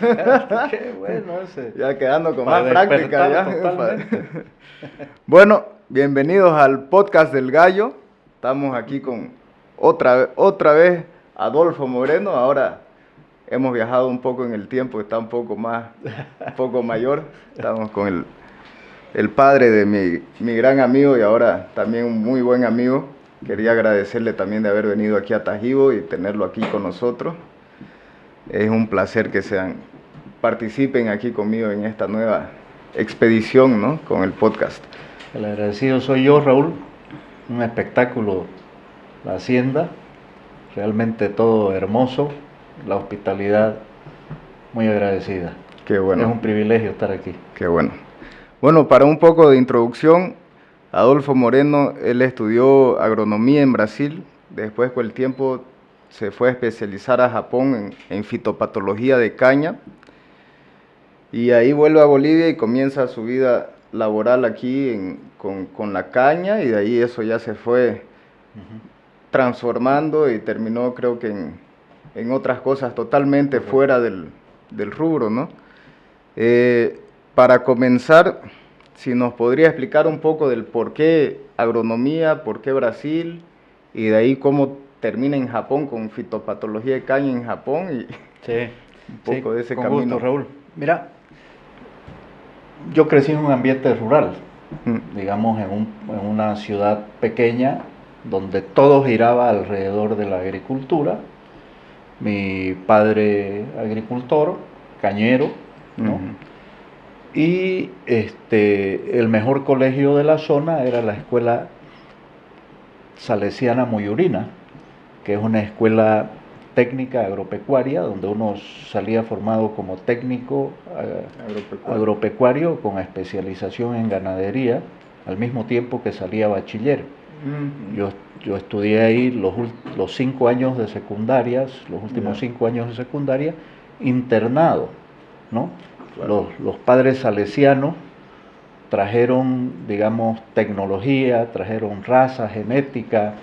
Qué bueno ese. Ya quedando con Para más práctica ya. totalmente. Bueno, bienvenidos al podcast del Gallo. Estamos aquí con otra vez Adolfo Moreno. Ahora hemos viajado un poco en el tiempo, está un poco mayor. Estamos con el padre de mi gran amigo y ahora también un muy buen amigo. Quería agradecerle también de haber venido aquí a Tajibo y tenerlo aquí con nosotros. Es un placer que participen aquí conmigo en esta nueva expedición, ¿no? Con el podcast. El agradecido soy yo, Raúl. Un espectáculo, la hacienda. Realmente todo hermoso. La hospitalidad muy agradecida. Qué bueno. Es un privilegio estar aquí. Qué bueno. Bueno, para un poco de introducción, Adolfo Moreno, él estudió agronomía en Brasil. Después, con el tiempo, se fue a especializar a Japón en fitopatología de caña. Y ahí vuelve a Bolivia y comienza su vida laboral aquí con la caña, y de ahí eso ya se fue transformando y terminó, creo que en otras cosas totalmente fuera del rubro, ¿no? Para comenzar, si nos podría explicar un poco del por qué agronomía, por qué Brasil, y de ahí cómo termina en Japón con fitopatología de caña en Japón, y Sí, un poco de ese con camino. gusto, Raúl. Mira, yo crecí en un ambiente rural, digamos en una ciudad pequeña donde todo giraba alrededor de la agricultura. Mi padre agricultor, cañero, ¿no? Y el mejor colegio de la zona era la escuela Salesiana Muyurina, que es una escuela técnica agropecuaria, donde uno salía formado como técnico agropecuario con especialización en ganadería, al mismo tiempo que salía bachiller. Yo estudié ahí los 5 años de secundarias, los últimos 5 años de secundaria, internado, ¿no? Claro. Los padres salesianos trajeron, digamos, tecnología, trajeron raza, genética,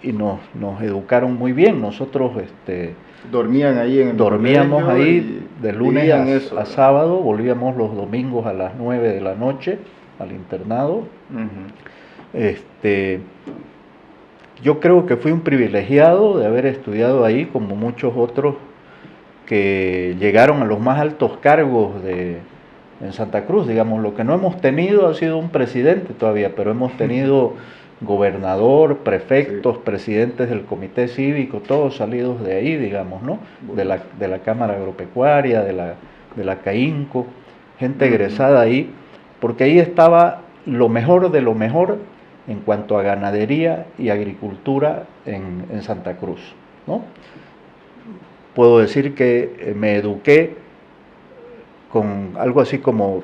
y nos educaron muy bien. Nosotros dormían ahí en el dormíamos ahí de lunes a sábado, volvíamos los domingos a las 9 de la noche al internado. Yo creo que fui un privilegiado de haber estudiado ahí, como muchos otros que llegaron a los más altos cargos en Santa Cruz. Digamos, lo que no hemos tenido ha sido un presidente todavía, pero hemos tenido gobernador, prefectos, presidentes del comité cívico, todos salidos de ahí, digamos, ¿no? De la Cámara Agropecuaria, de la CAINCO, gente egresada ahí, porque ahí estaba lo mejor de lo mejor en cuanto a ganadería y agricultura en Santa Cruz, ¿no? Puedo decir que me eduqué con algo así como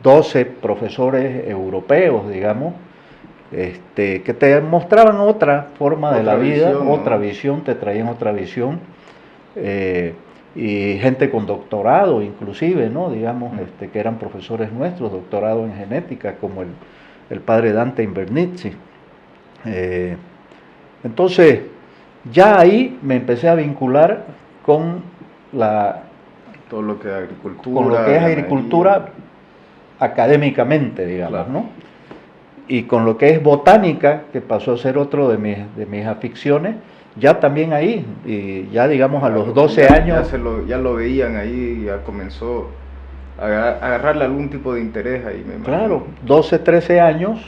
12 profesores europeos, digamos, que te mostraban otra forma de la vida, otra visión, te traían otra visión, y gente con doctorado inclusive, ¿no? Digamos, que eran profesores nuestros, doctorado en genética, como el padre Dante Invernizzi. Entonces, ya ahí me empecé a vincular con todo lo que es agricultura, con lo que es agricultura académicamente, digamos, claro, ¿no? Y con lo que es botánica, que pasó a ser otro de mis aficiones, ya también ahí, y ya digamos a los 12 años... Ya lo veían ahí, ya comenzó a agarrarle algún tipo de interés ahí, me imagino. Claro, 12, 13 años,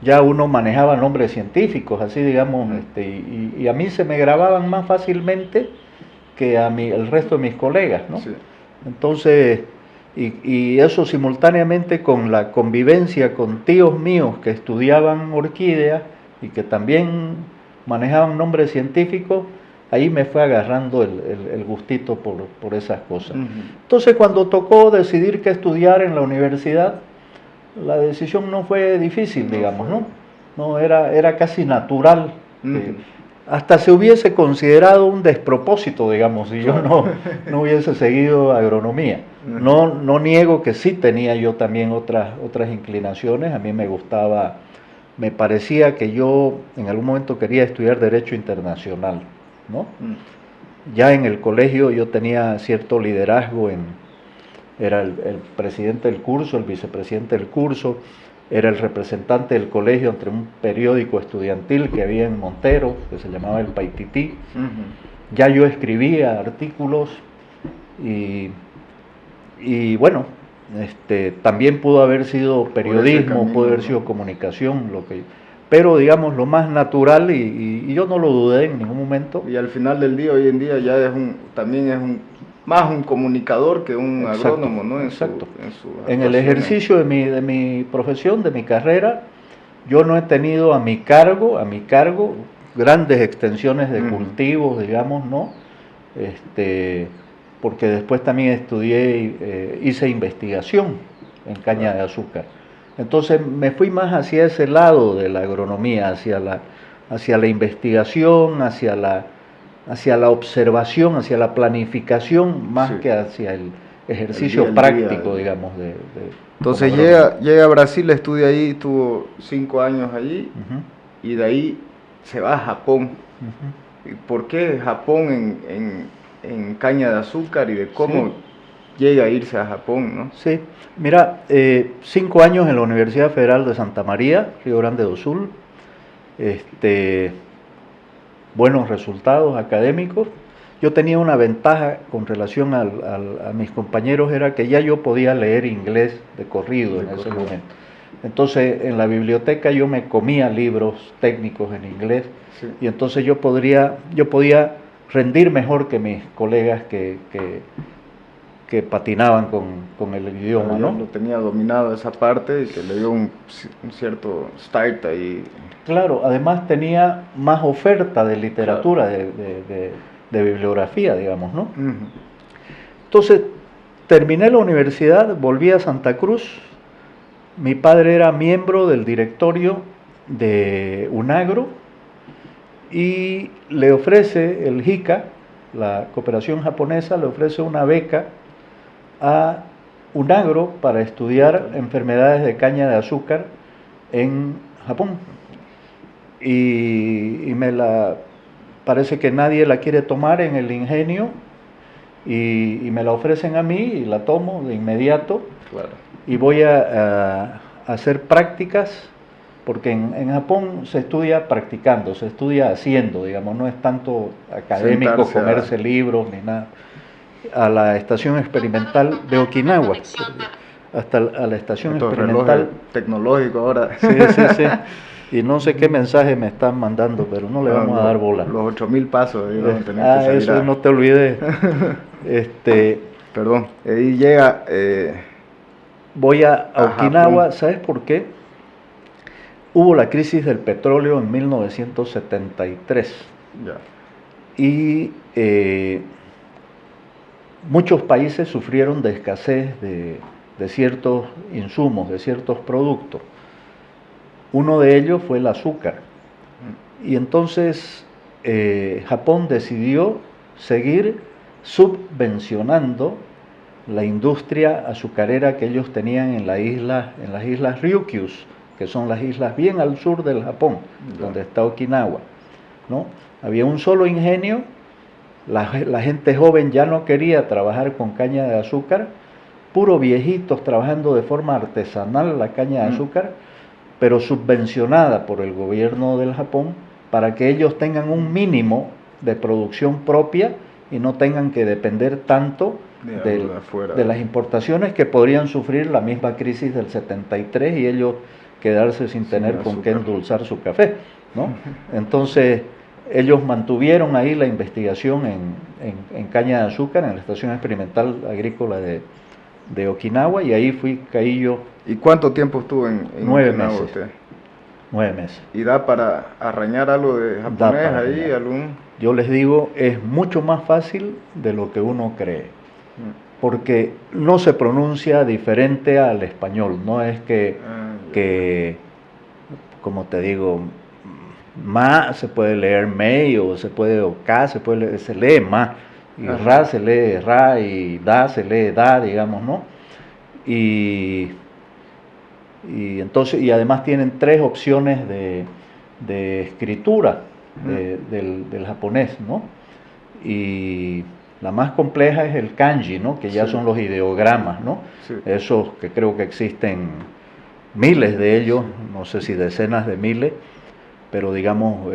ya uno manejaba nombres científicos, así digamos, y a mí se me grababan más fácilmente que el resto de mis colegas, ¿no? Sí. Entonces, y eso simultáneamente con la convivencia con tíos míos que estudiaban orquídeas y que también manejaban nombres científicos, ahí me fue agarrando el gustito por esas cosas. Entonces, cuando tocó decidir qué estudiar en la universidad, la decisión no fue difícil, digamos, ¿no? No, era casi natural. Hasta se hubiese considerado un despropósito, digamos, si yo no hubiese seguido agronomía. No niego que sí tenía yo también otras inclinaciones. A mí me gustaba, me parecía que yo en algún momento quería estudiar Derecho Internacional, ¿no? Ya en el colegio yo tenía cierto liderazgo, era el presidente del curso, el vicepresidente del curso, era el representante del colegio entre un periódico estudiantil que había en Montero, que se llamaba El Paitití. Ya yo escribía artículos y bueno, también pudo haber sido periodismo, camino, pudo haber sido comunicación, pero digamos lo más natural y yo no lo dudé en ningún momento. Y al final del día, hoy en día ya también es más un comunicador que un agrónomo, ¿no? Exacto. En el ejercicio de mi profesión, de mi carrera, yo no he tenido a mi cargo grandes extensiones de cultivos, digamos, ¿no? Porque después también estudié, hice investigación en caña de azúcar. Entonces me fui más hacia ese lado de la agronomía, hacia la investigación, hacia la observación, hacia la planificación, más que hacia el ejercicio práctico, digamos. Entonces llega a Brasil, estudia ahí, tuvo 5 años allí, y de ahí se va a Japón. ¿Por qué Japón en caña de azúcar y de cómo llega a irse a Japón, ¿no? Sí, mira, 5 años en la Universidad Federal de Santa María, Río Grande do Sul, buenos resultados académicos. Yo tenía una ventaja con relación a mis compañeros, era que ya yo podía leer inglés de corrido en ese momento. Entonces en la biblioteca yo me comía libros técnicos en inglés, y entonces yo podía rendir mejor que mis colegas que patinaban con el idioma, ¿no? Lo tenía dominado esa parte y que le dio un cierto start ahí. Claro, además tenía más oferta de literatura, de bibliografía, digamos, ¿no? Entonces, terminé la universidad, volví a Santa Cruz. Mi padre era miembro del directorio de UNAGRO y le ofrece el JICA, la cooperación japonesa, le ofrece una beca a UNAGRO para estudiar enfermedades de caña de azúcar en Japón. Y parece que nadie la quiere tomar en el ingenio, y me la ofrecen a mí y la tomo de inmediato. Claro. Y voy a hacer prácticas, porque en Japón se estudia practicando, se estudia haciendo, digamos, no es tanto académico, comerse libros ni nada. A la estación experimental de Okinawa, hasta a la estación experimental tecnológico ahora. Sí. Y no sé qué mensaje me están mandando, pero no le vamos a dar bola. Los 8000 pasos. Eso no te olvides. Perdón, ahí llega... voy a Okinawa, Japón. ¿Sabes por qué? Hubo la crisis del petróleo en 1973. Y muchos países sufrieron de escasez de ciertos insumos, de ciertos productos. Uno de ellos fue el azúcar. Y entonces Japón decidió seguir subvencionando la industria azucarera que ellos tenían en las islas Ryukyu, que son las islas bien al sur del Japón, donde está Okinawa, ¿no? Había un solo ingenio, la gente joven ya no quería trabajar con caña de azúcar, puro viejitos trabajando de forma artesanal la caña de azúcar, pero subvencionada por el gobierno del Japón para que ellos tengan un mínimo de producción propia y no tengan que depender tanto de las importaciones que podrían sufrir la misma crisis del 73 y ellos quedarse sin tener con qué endulzar su café, ¿no? Entonces ellos mantuvieron ahí la investigación en caña de azúcar en la Estación Experimental Agrícola de Okinawa, y ahí caí yo. ¿Y cuánto tiempo estuvo en 9 Okinawa meses. usted? 9 meses. ¿Y da para arañar algo de japonés ahí? Yo les digo, es mucho más fácil de lo que uno cree, porque no se pronuncia diferente al español, no es que como te digo, ma se puede leer mei, o ka se lee ma, y ra se lee ra, y da se lee da, digamos, ¿no? Y entonces, y además tienen 3 opciones de escritura del japonés, ¿no? y la más compleja es el kanji, ¿no? Que ya Sí. son los ideogramas, ¿no? Sí. Esos que creo que existen miles de ellos, Sí. no sé si decenas de miles, pero digamos,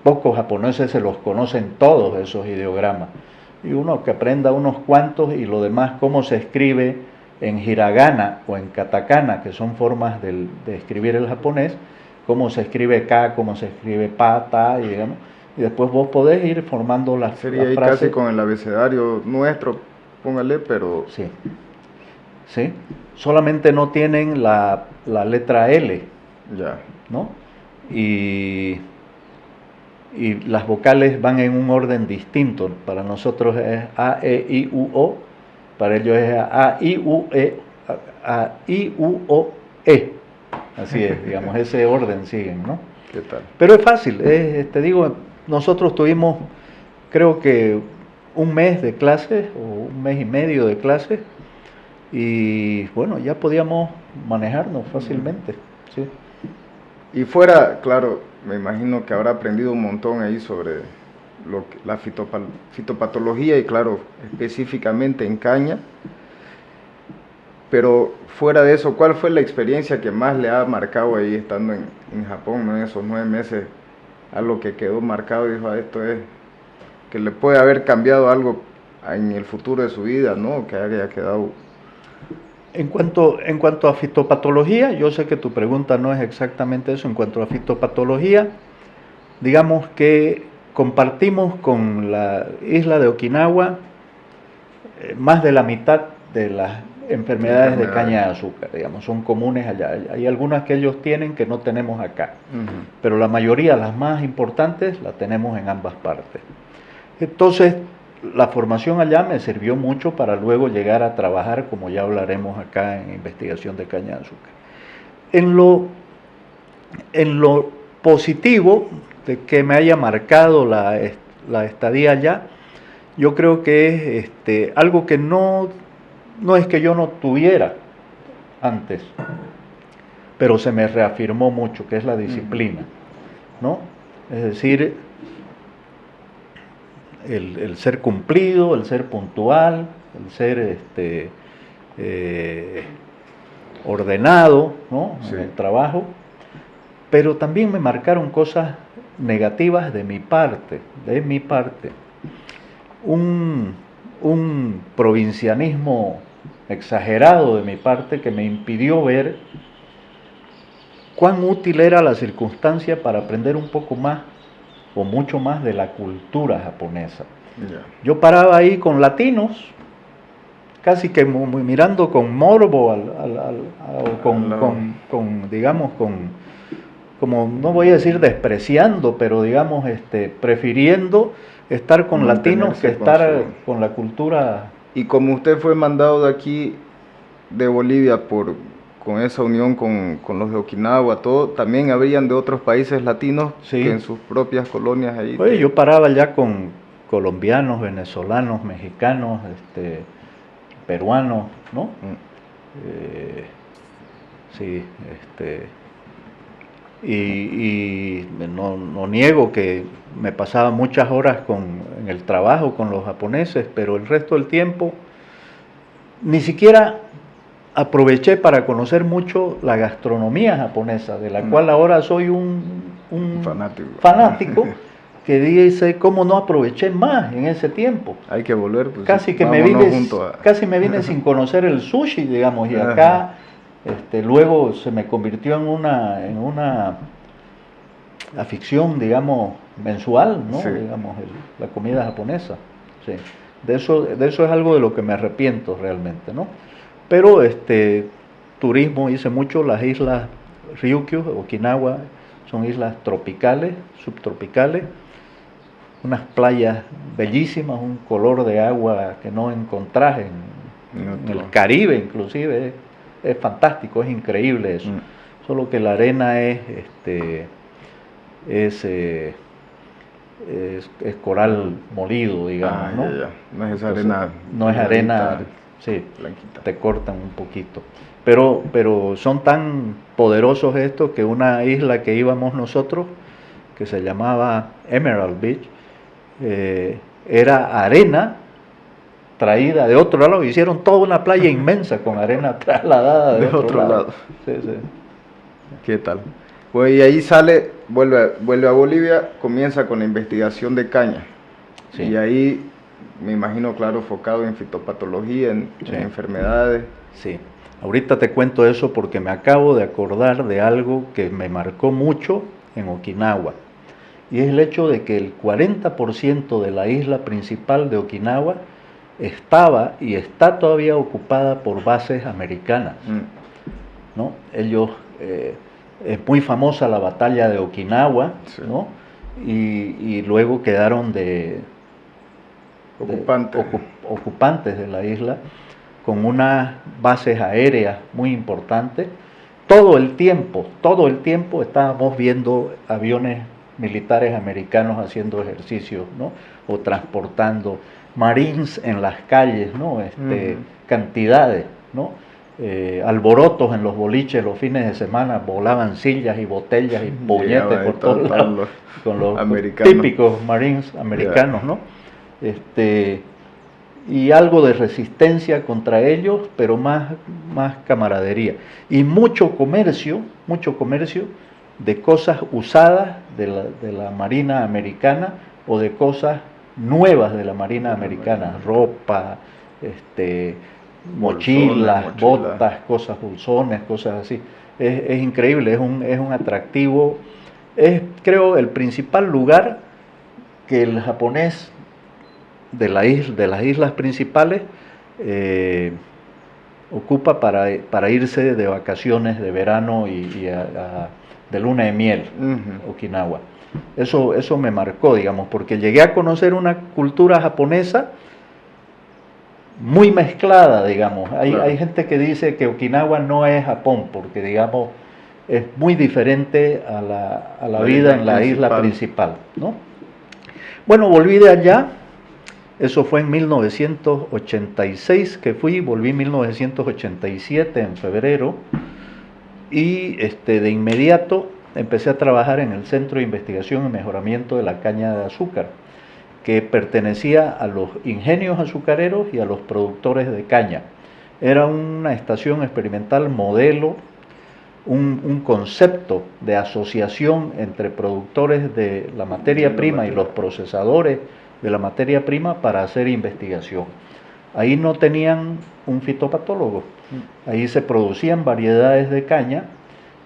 pocos japoneses se los conocen todos esos ideogramas. Y uno que aprenda unos cuantos y lo demás, cómo se escribe en hiragana o en katakana, que son formas de escribir el japonés, cómo se escribe ka, cómo se escribe pa, ta, y, digamos, y después vos podés ir formando las Sería ahí frases. casi con el abecedario nuestro, póngale, pero Sí, sí. Solamente no tienen la letra L, ya. ¿no? Y las vocales van en un orden distinto. Para nosotros es A, E, I, U, O. Para ellos es A, I, U, E, A, I, U, O, E. Así es, digamos, ese orden siguen, ¿no? ¿Qué tal? Pero es fácil, te digo, nosotros tuvimos, creo que un mes de clases o un mes y medio de clases y bueno, ya podíamos manejarnos fácilmente, sí. Y fuera, claro, me imagino que habrá aprendido un montón ahí sobre la fitopatología y claro, específicamente en caña. Pero fuera de eso, ¿cuál fue la experiencia que más le ha marcado ahí estando en Japón, ¿no? En esos 9 meses? Algo que quedó marcado y dijo, esto es, que le puede haber cambiado algo en el futuro de su vida, ¿no? Que haya quedado. En cuanto a fitopatología, yo sé que tu pregunta no es exactamente eso. En cuanto a fitopatología, digamos que compartimos con la isla de Okinawa más de la mitad de las enfermedades de caña de azúcar, digamos, son comunes allá. Hay algunas que ellos tienen que no tenemos acá, pero la mayoría, las más importantes, las tenemos en ambas partes. Entonces, la formación allá me sirvió mucho para luego llegar a trabajar, como ya hablaremos acá, en investigación de caña de azúcar. En lo positivo de que me haya marcado la estadía allá, yo creo que es algo que no es que yo no tuviera antes, pero se me reafirmó mucho, que es la disciplina, ¿no? Es decir, el ser cumplido, el ser puntual, el ser ordenado, ¿no? Sí. En el trabajo, pero también me marcaron cosas negativas de mi parte, un provincianismo exagerado de mi parte que me impidió ver cuán útil era la circunstancia para aprender un poco más o mucho más de la cultura japonesa. Yeah. Yo paraba ahí con latinos, casi que mirando con morbo, digamos, como no voy a decir despreciando, pero digamos, prefiriendo estar con latinos que estar con la cultura. Y como usted fue mandado de aquí, de Bolivia, con esa unión con los de Okinawa, todo, también habrían de otros países latinos Sí. que en sus propias colonias ahí. Oye, yo paraba ya con colombianos, venezolanos, mexicanos, peruanos, ¿no? Sí, y no niego que me pasaba muchas horas en el trabajo con los japoneses, pero el resto del tiempo ni siquiera aproveché para conocer mucho la gastronomía japonesa, de la cual ahora soy un fanático que dice cómo no aproveché más en ese tiempo. Hay que volver, pues, casi me vine sin conocer el sushi, digamos, y acá luego se me convirtió en una afición, digamos, mensual, ¿no? Sí. Digamos, la comida japonesa. Sí. De eso es algo de lo que me arrepiento realmente, ¿no? Pero turismo hice mucho. Las islas Ryukyu, Okinawa, son islas tropicales, subtropicales, unas playas bellísimas, un color de agua que no encontrás en el Caribe inclusive, es fantástico, es increíble eso. Solo que la arena es coral molido, digamos, ¿no? Ya. No es esa arena. No es arena, sí, blanquita. Te cortan un poquito. Pero son tan poderosos estos que una isla que íbamos nosotros, que se llamaba Emerald Beach, era arena traída de otro lado. Hicieron toda una playa inmensa con arena trasladada de otro lado. Sí, sí. ¿Qué tal? Pues y ahí sale, vuelve a Bolivia, comienza con la investigación de caña. Sí. Y ahí, me imagino, claro, enfocado en fitopatología, en enfermedades. Sí. Ahorita te cuento eso porque me acabo de acordar de algo que me marcó mucho en Okinawa. Y es el hecho de que el 40% de la isla principal de Okinawa estaba y está todavía ocupada por bases americanas, ¿no? Ellos, es muy famosa la batalla de Okinawa, ¿no? Y luego quedaron ocupantes de la isla, con unas bases aéreas muy importantes. Todo el tiempo estábamos viendo aviones militares americanos haciendo ejercicios, ¿no? O transportando marines en las calles, ¿no? Cantidades, ¿no? Alborotos en los boliches los fines de semana, volaban sillas y botellas y puñetes por todos lados, con los típicos marines americanos, ¿no? Y algo de resistencia contra ellos, pero más camaradería. Y mucho comercio de cosas usadas de la Marina Americana o de cosas nuevas de la Marina Americana, ropa, mochilas, botas, cosas, bolsones, cosas así. Es increíble, es un atractivo. Es, creo, el principal lugar que el japonés de las islas principales ocupa para irse de vacaciones de verano y de luna de miel, Okinawa. Eso me marcó, digamos, porque llegué a conocer una cultura japonesa muy mezclada, digamos. Hay gente que dice que Okinawa no es Japón, porque, digamos, es muy diferente a la vida en la isla principal, ¿no? Bueno, volví de allá. Eso fue en 1986 que volví en 1987 en febrero y de inmediato empecé a trabajar en el Centro de Investigación y Mejoramiento de la Caña de Azúcar, que pertenecía a los ingenios azucareros y a los productores de caña. Era una estación experimental modelo, un concepto de asociación entre productores de la materia prima y los procesadores de la materia prima para hacer investigación. Ahí no tenían un fitopatólogo, ahí se producían variedades de caña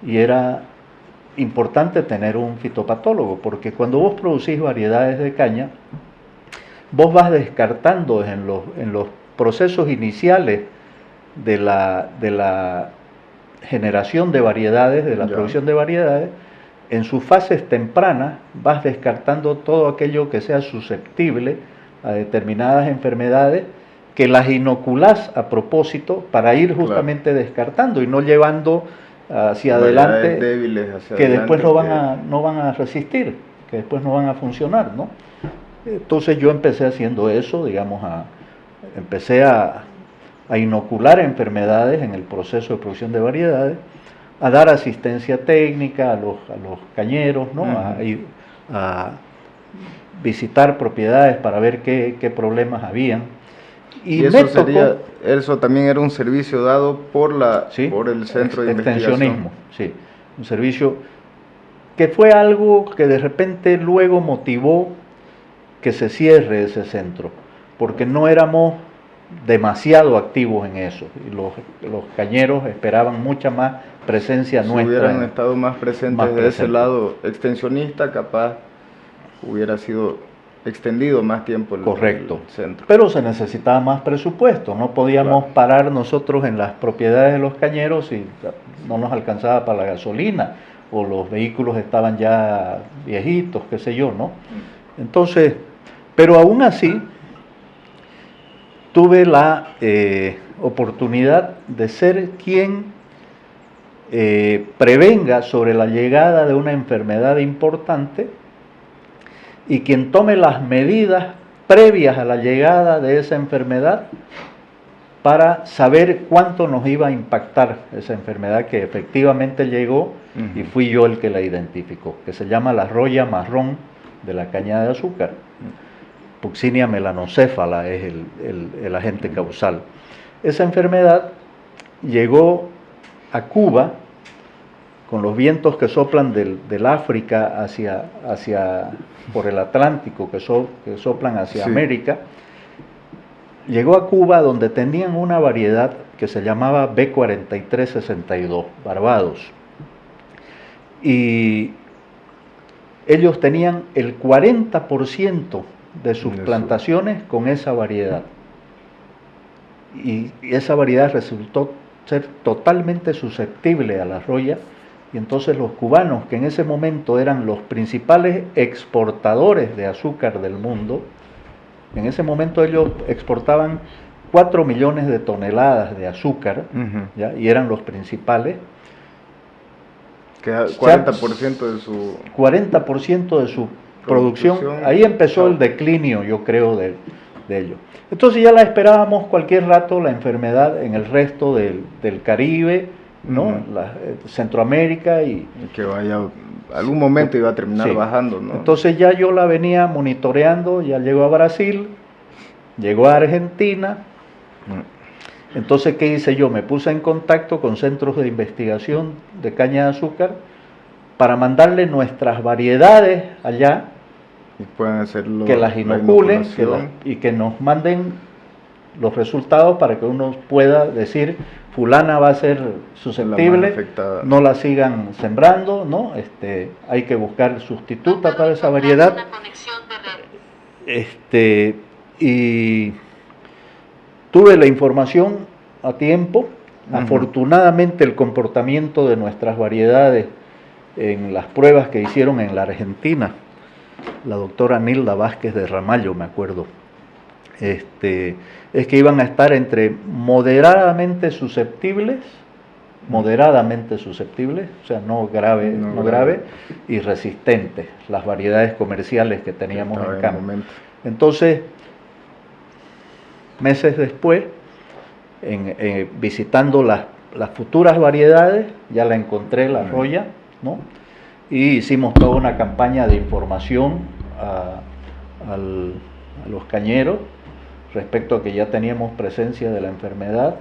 y era importante tener un fitopatólogo, porque cuando vos producís variedades de caña, vos vas descartando en los procesos iniciales de la generación de variedades, de la producción de variedades. En sus fases tempranas vas descartando todo aquello que sea susceptible a determinadas enfermedades, que las inoculás a propósito para ir justamente descartando y no llevando hacia adelante que después no van a resistir, que después no van a funcionar, ¿no? Entonces yo empecé haciendo eso, digamos, empecé a inocular enfermedades en el proceso de producción de variedades, a dar asistencia técnica a los cañeros, ¿no? A visitar propiedades para ver qué problemas habían. Y eso también era un servicio dado por el Centro de Investigación. Sí, un servicio que fue algo que de repente luego motivó que se cierre ese centro, porque no éramos demasiado activos en eso, y los cañeros esperaban mucha más presencia nuestra. Si hubieran estado más presentes de ese lado extensionista, capaz hubiera sido extendido más tiempo el centro. Pero se necesitaba más presupuesto, no podíamos parar nosotros en las propiedades de los cañeros y no nos alcanzaba para la gasolina, o los vehículos estaban ya viejitos, qué sé yo, ¿no? Entonces, pero aún así, tuve la oportunidad de ser quien prevenga sobre la llegada de una enfermedad importante y quien tome las medidas previas a la llegada de esa enfermedad para saber cuánto nos iba a impactar esa enfermedad que efectivamente llegó y fui yo el que la identificó, que se llama la roya marrón de la caña de azúcar. Puccinia melanocéfala es el agente causal. Esa enfermedad llegó a Cuba con los vientos que soplan del África por el Atlántico, que soplan hacia América. Llegó a Cuba, donde tenían una variedad que se llamaba B4362, Barbados. Y ellos tenían el 40% de sus plantaciones con esa variedad. Y esa variedad resultó ser totalmente susceptible a la roya, y entonces los cubanos, que en ese momento eran los principales exportadores de azúcar del mundo, en ese momento ellos exportaban 4 millones de toneladas de azúcar, ¿ya? Y eran los principales. Que 40% de su... 40% de su producción. Ahí empezó el declinio, yo creo, de ellos. Entonces ya la esperábamos cualquier rato, la enfermedad en el resto del Caribe, ¿no? Centroamérica y que vaya, algún momento iba a terminar bajando, ¿no? Entonces ya yo la venía monitoreando, ya llegó a Brasil, llegó a Argentina. Entonces, ¿qué hice yo? Me puse en contacto con centros de investigación de caña de azúcar para mandarle nuestras variedades allá, y pueden hacerlo, que las inoculen y que nos manden los resultados para que uno pueda decir, fulana va a ser susceptible, no la sigan sembrando, ¿no? Hay que buscar sustituta para esa variedad. Y tuve la información a tiempo. Afortunadamente el comportamiento de nuestras variedades en las pruebas que hicieron en la Argentina, la doctora Nilda Vázquez de Ramallo, me acuerdo, es que iban a estar entre moderadamente susceptibles, o sea, no grave, y resistentes, las variedades comerciales que teníamos en campo. Entonces, meses después, visitando las futuras variedades, ya la encontré, la roya, ¿no? Y hicimos toda una campaña de información a los cañeros respecto a que ya teníamos presencia de la enfermedad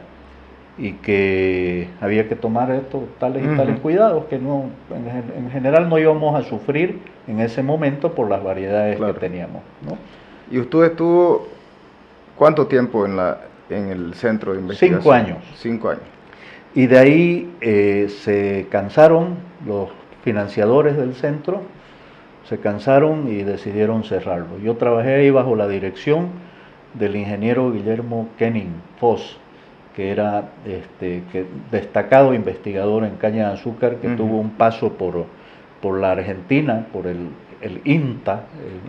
y que había que tomar tales y tales cuidados, que no, en general no íbamos a sufrir en ese momento por las variedades que teníamos, ¿no? ¿Y usted estuvo cuánto tiempo en el centro de investigación? 5 años. 5 años. Y de ahí se cansaron los financiadores del centro, se cansaron y decidieron cerrarlo. Yo trabajé ahí bajo la dirección del ingeniero Guillermo Kenning Foss, que era destacado investigador en caña de azúcar, que tuvo un paso por la Argentina, por el INTA,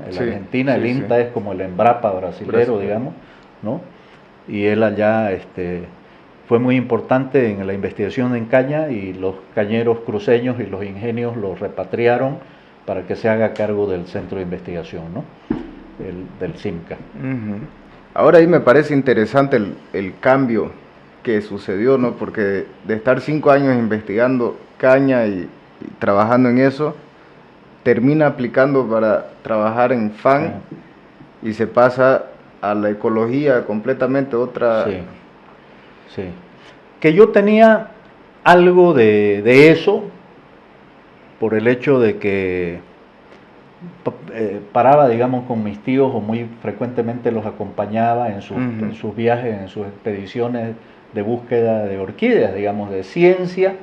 Argentina, el INTA es como el Embrapa brasilero, digamos, ¿no? Y él allá fue muy importante en la investigación en caña, y los cañeros cruceños y los ingenios los repatriaron para que se haga cargo del centro de investigación, ¿no? Del CIMCA. Ahora ahí me parece interesante el cambio que sucedió, ¿no? Porque de estar 5 años investigando caña y trabajando en eso, termina aplicando para trabajar en FAN y se pasa a la ecología completamente otra. Sí. Que yo tenía algo de eso por el hecho de que paraba, digamos, con mis tíos, o muy frecuentemente los acompañaba en sus viajes, en sus expediciones de búsqueda de orquídeas, digamos, de ciencia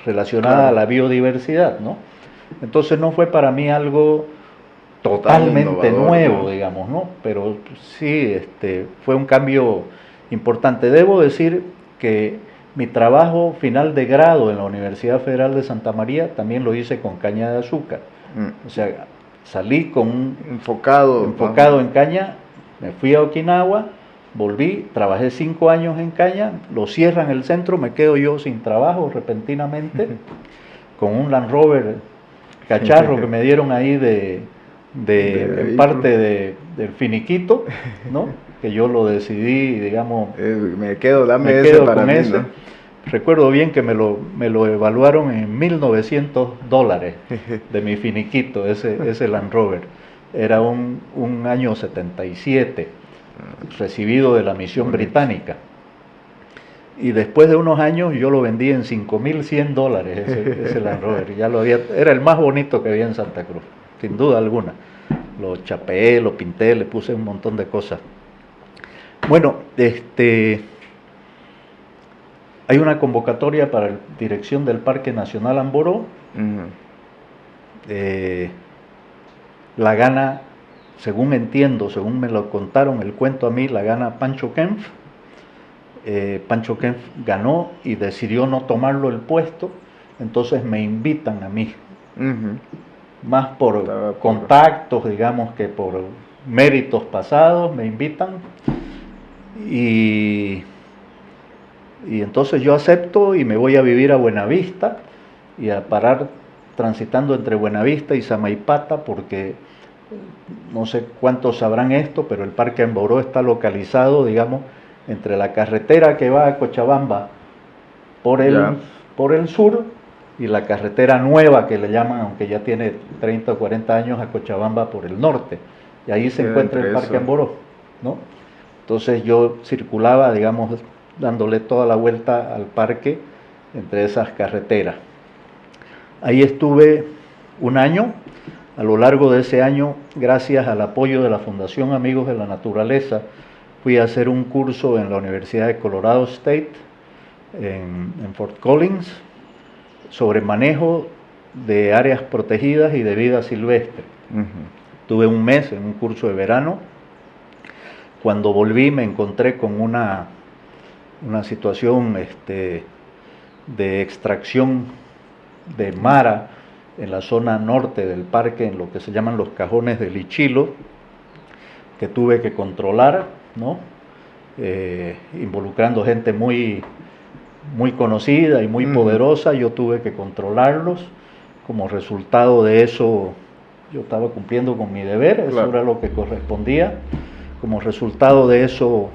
relacionada a la biodiversidad, ¿no? Entonces no fue para mí algo totalmente nuevo, digamos, ¿no? Pero sí, fue un cambio importante. Debo decir que mi trabajo final de grado en la Universidad Federal de Santa María también lo hice con caña de azúcar. O sea, salí con enfocado en caña, me fui a Okinawa, volví, trabajé 5 años en caña, lo cierran el centro, me quedo yo sin trabajo repentinamente, con un Land Rover cacharro que me dieron ahí en parte del finiquito, ¿no? Que yo lo decidí, digamos, me quedo con ese. ¿No? Recuerdo bien que me lo evaluaron en $1,900 de mi finiquito, ese Land Rover. era un año 77, recibido de la misión británica. Y después de unos años yo lo vendí en $5,100 ese Land Rover. Ya lo había, era el más bonito que había en Santa Cruz, sin duda alguna. Lo chapeé, lo pinté, le puse un montón de cosas. Bueno, hay una convocatoria para la dirección del Parque Nacional Amboró. La gana, según entiendo, según me lo contaron, el cuento a mí, la gana Pancho Kempf. Pancho Kempf ganó y decidió no tomarlo el puesto, entonces me invitan a mí. Más por contactos, digamos, que por méritos pasados, me invitan. Y entonces yo acepto y me voy a vivir a Buenavista y a parar transitando entre Buenavista y Samaipata, porque no sé cuántos sabrán esto, pero el Parque Amboró está localizado, digamos, entre la carretera que va a Cochabamba por el sur y la carretera nueva que le llaman, aunque ya tiene 30 o 40 años, a Cochabamba por el norte. Y ahí se encuentra el Parque Amboró, ¿no? Entonces yo circulaba, digamos, dándole toda la vuelta al parque entre esas carreteras. Ahí estuve un año. A lo largo de ese año, gracias al apoyo de la Fundación Amigos de la Naturaleza, fui a hacer un curso en la Universidad de Colorado State, en Fort Collins, sobre manejo de áreas protegidas y de vida silvestre. Tuve un mes en un curso de verano. Cuando volví me encontré con una situación de extracción de mara en la zona norte del parque, en lo que se llaman los cajones del Ichilo, que tuve que controlar, ¿no? Involucrando gente muy conocida y muy poderosa. Yo tuve que controlarlos. Como resultado de eso, yo estaba cumpliendo con mi deber, eso era lo que correspondía. Como resultado de eso,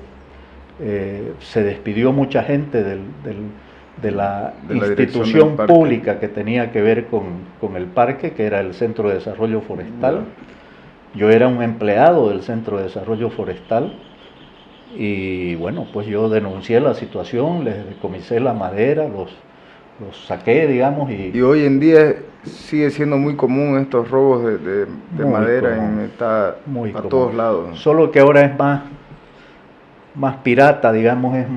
se despidió mucha gente de la institución pública que tenía que ver con el parque, que era el Centro de Desarrollo Forestal. Yo era un empleado del Centro de Desarrollo Forestal y bueno, pues yo denuncié la situación, les decomisé la madera, los saqué, digamos. Y hoy en día sigue siendo muy común estos robos de madera a todos lados. Solo que ahora es más pirata, digamos, es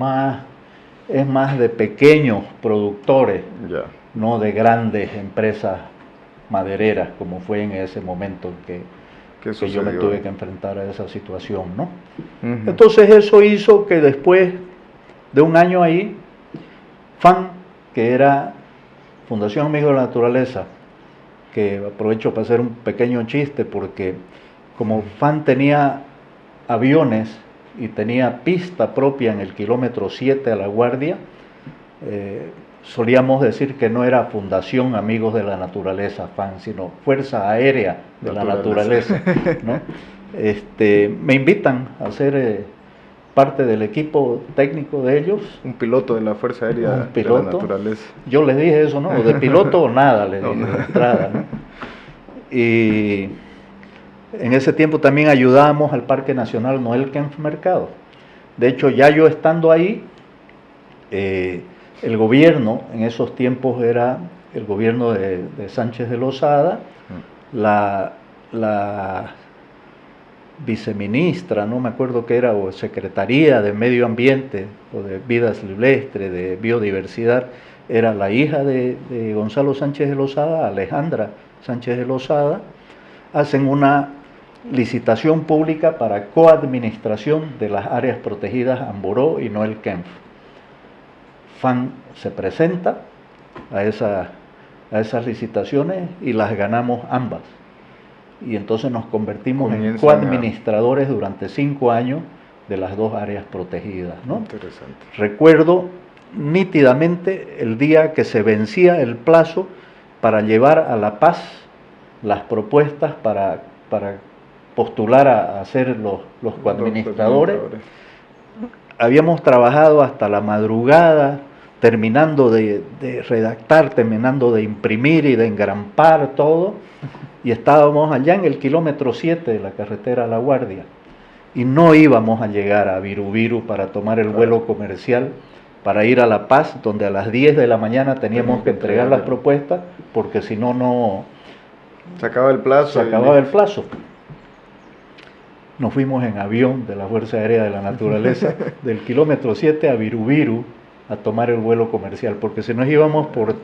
más de pequeños productores, no de grandes empresas madereras, como fue en ese momento que yo me tuve que enfrentar a esa situación, ¿no? Entonces eso hizo que después de un año ahí, FAN, que era Fundación Amigos de la Naturaleza, que aprovecho para hacer un pequeño chiste, porque como FAN tenía aviones y tenía pista propia en el kilómetro 7 a La Guardia, solíamos decir que no era Fundación Amigos de la Naturaleza, FAN, sino Fuerza Aérea de la Naturaleza, ¿no? Me invitan a ser parte del equipo técnico de ellos. Un piloto de la Fuerza Aérea de la Naturaleza. Yo les dije eso, ¿no? O de piloto o nada, les dije de entrada, ¿no? Y en ese tiempo también ayudábamos al Parque Nacional Noel Kempf Mercado. De hecho, ya yo estando ahí, el gobierno en esos tiempos era el gobierno de Sánchez de Lozada, la viceministra, no me acuerdo qué era, o Secretaría de Medio Ambiente o de Vida Silvestre, de Biodiversidad, era la hija de Gonzalo Sánchez de Lozada, Alejandra Sánchez de Lozada. Hacen una licitación pública para coadministración de las áreas protegidas Amboró y Noel Kempf. FAN se presenta a esas licitaciones y las ganamos ambas. Y entonces nos convertimos en coadministradores durante 5 años de las 2 áreas protegidas, ¿no? Interesante. Recuerdo nítidamente el día que se vencía el plazo para llevar a La Paz las propuestas para postular a ser los coadministradores. Habíamos trabajado hasta la madrugada, terminando de redactar, terminando de imprimir y de engrampar todo. y estábamos allá en el kilómetro 7 de la carretera La Guardia, y no íbamos a llegar a Virubiru para tomar el vuelo comercial para ir a La Paz, donde a las 10 de la mañana teníamos que entregar las propuestas, porque si no, no... Se acaba el plazo. Se acababa el plazo. Nos fuimos en avión de la Fuerza Aérea de la Naturaleza, del kilómetro 7 a Virubiru, a tomar el vuelo comercial, porque si nos íbamos por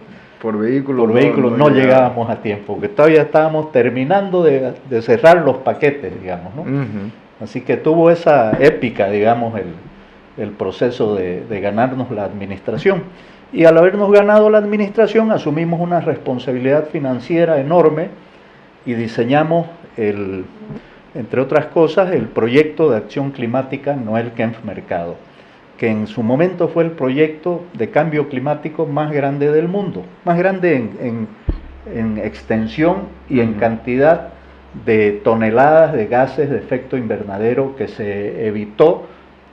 vehículo no llegábamos a tiempo, porque todavía estábamos terminando de cerrar los paquetes, digamos, ¿no? Así que tuvo esa épica, digamos, el proceso de ganarnos la administración. Y al habernos ganado la administración, asumimos una responsabilidad financiera enorme y diseñamos, entre otras cosas, el proyecto de acción climática Noel Kempff Mercado, que en su momento fue el proyecto de cambio climático más grande del mundo, más grande en extensión y en cantidad de toneladas de gases de efecto invernadero que se evitó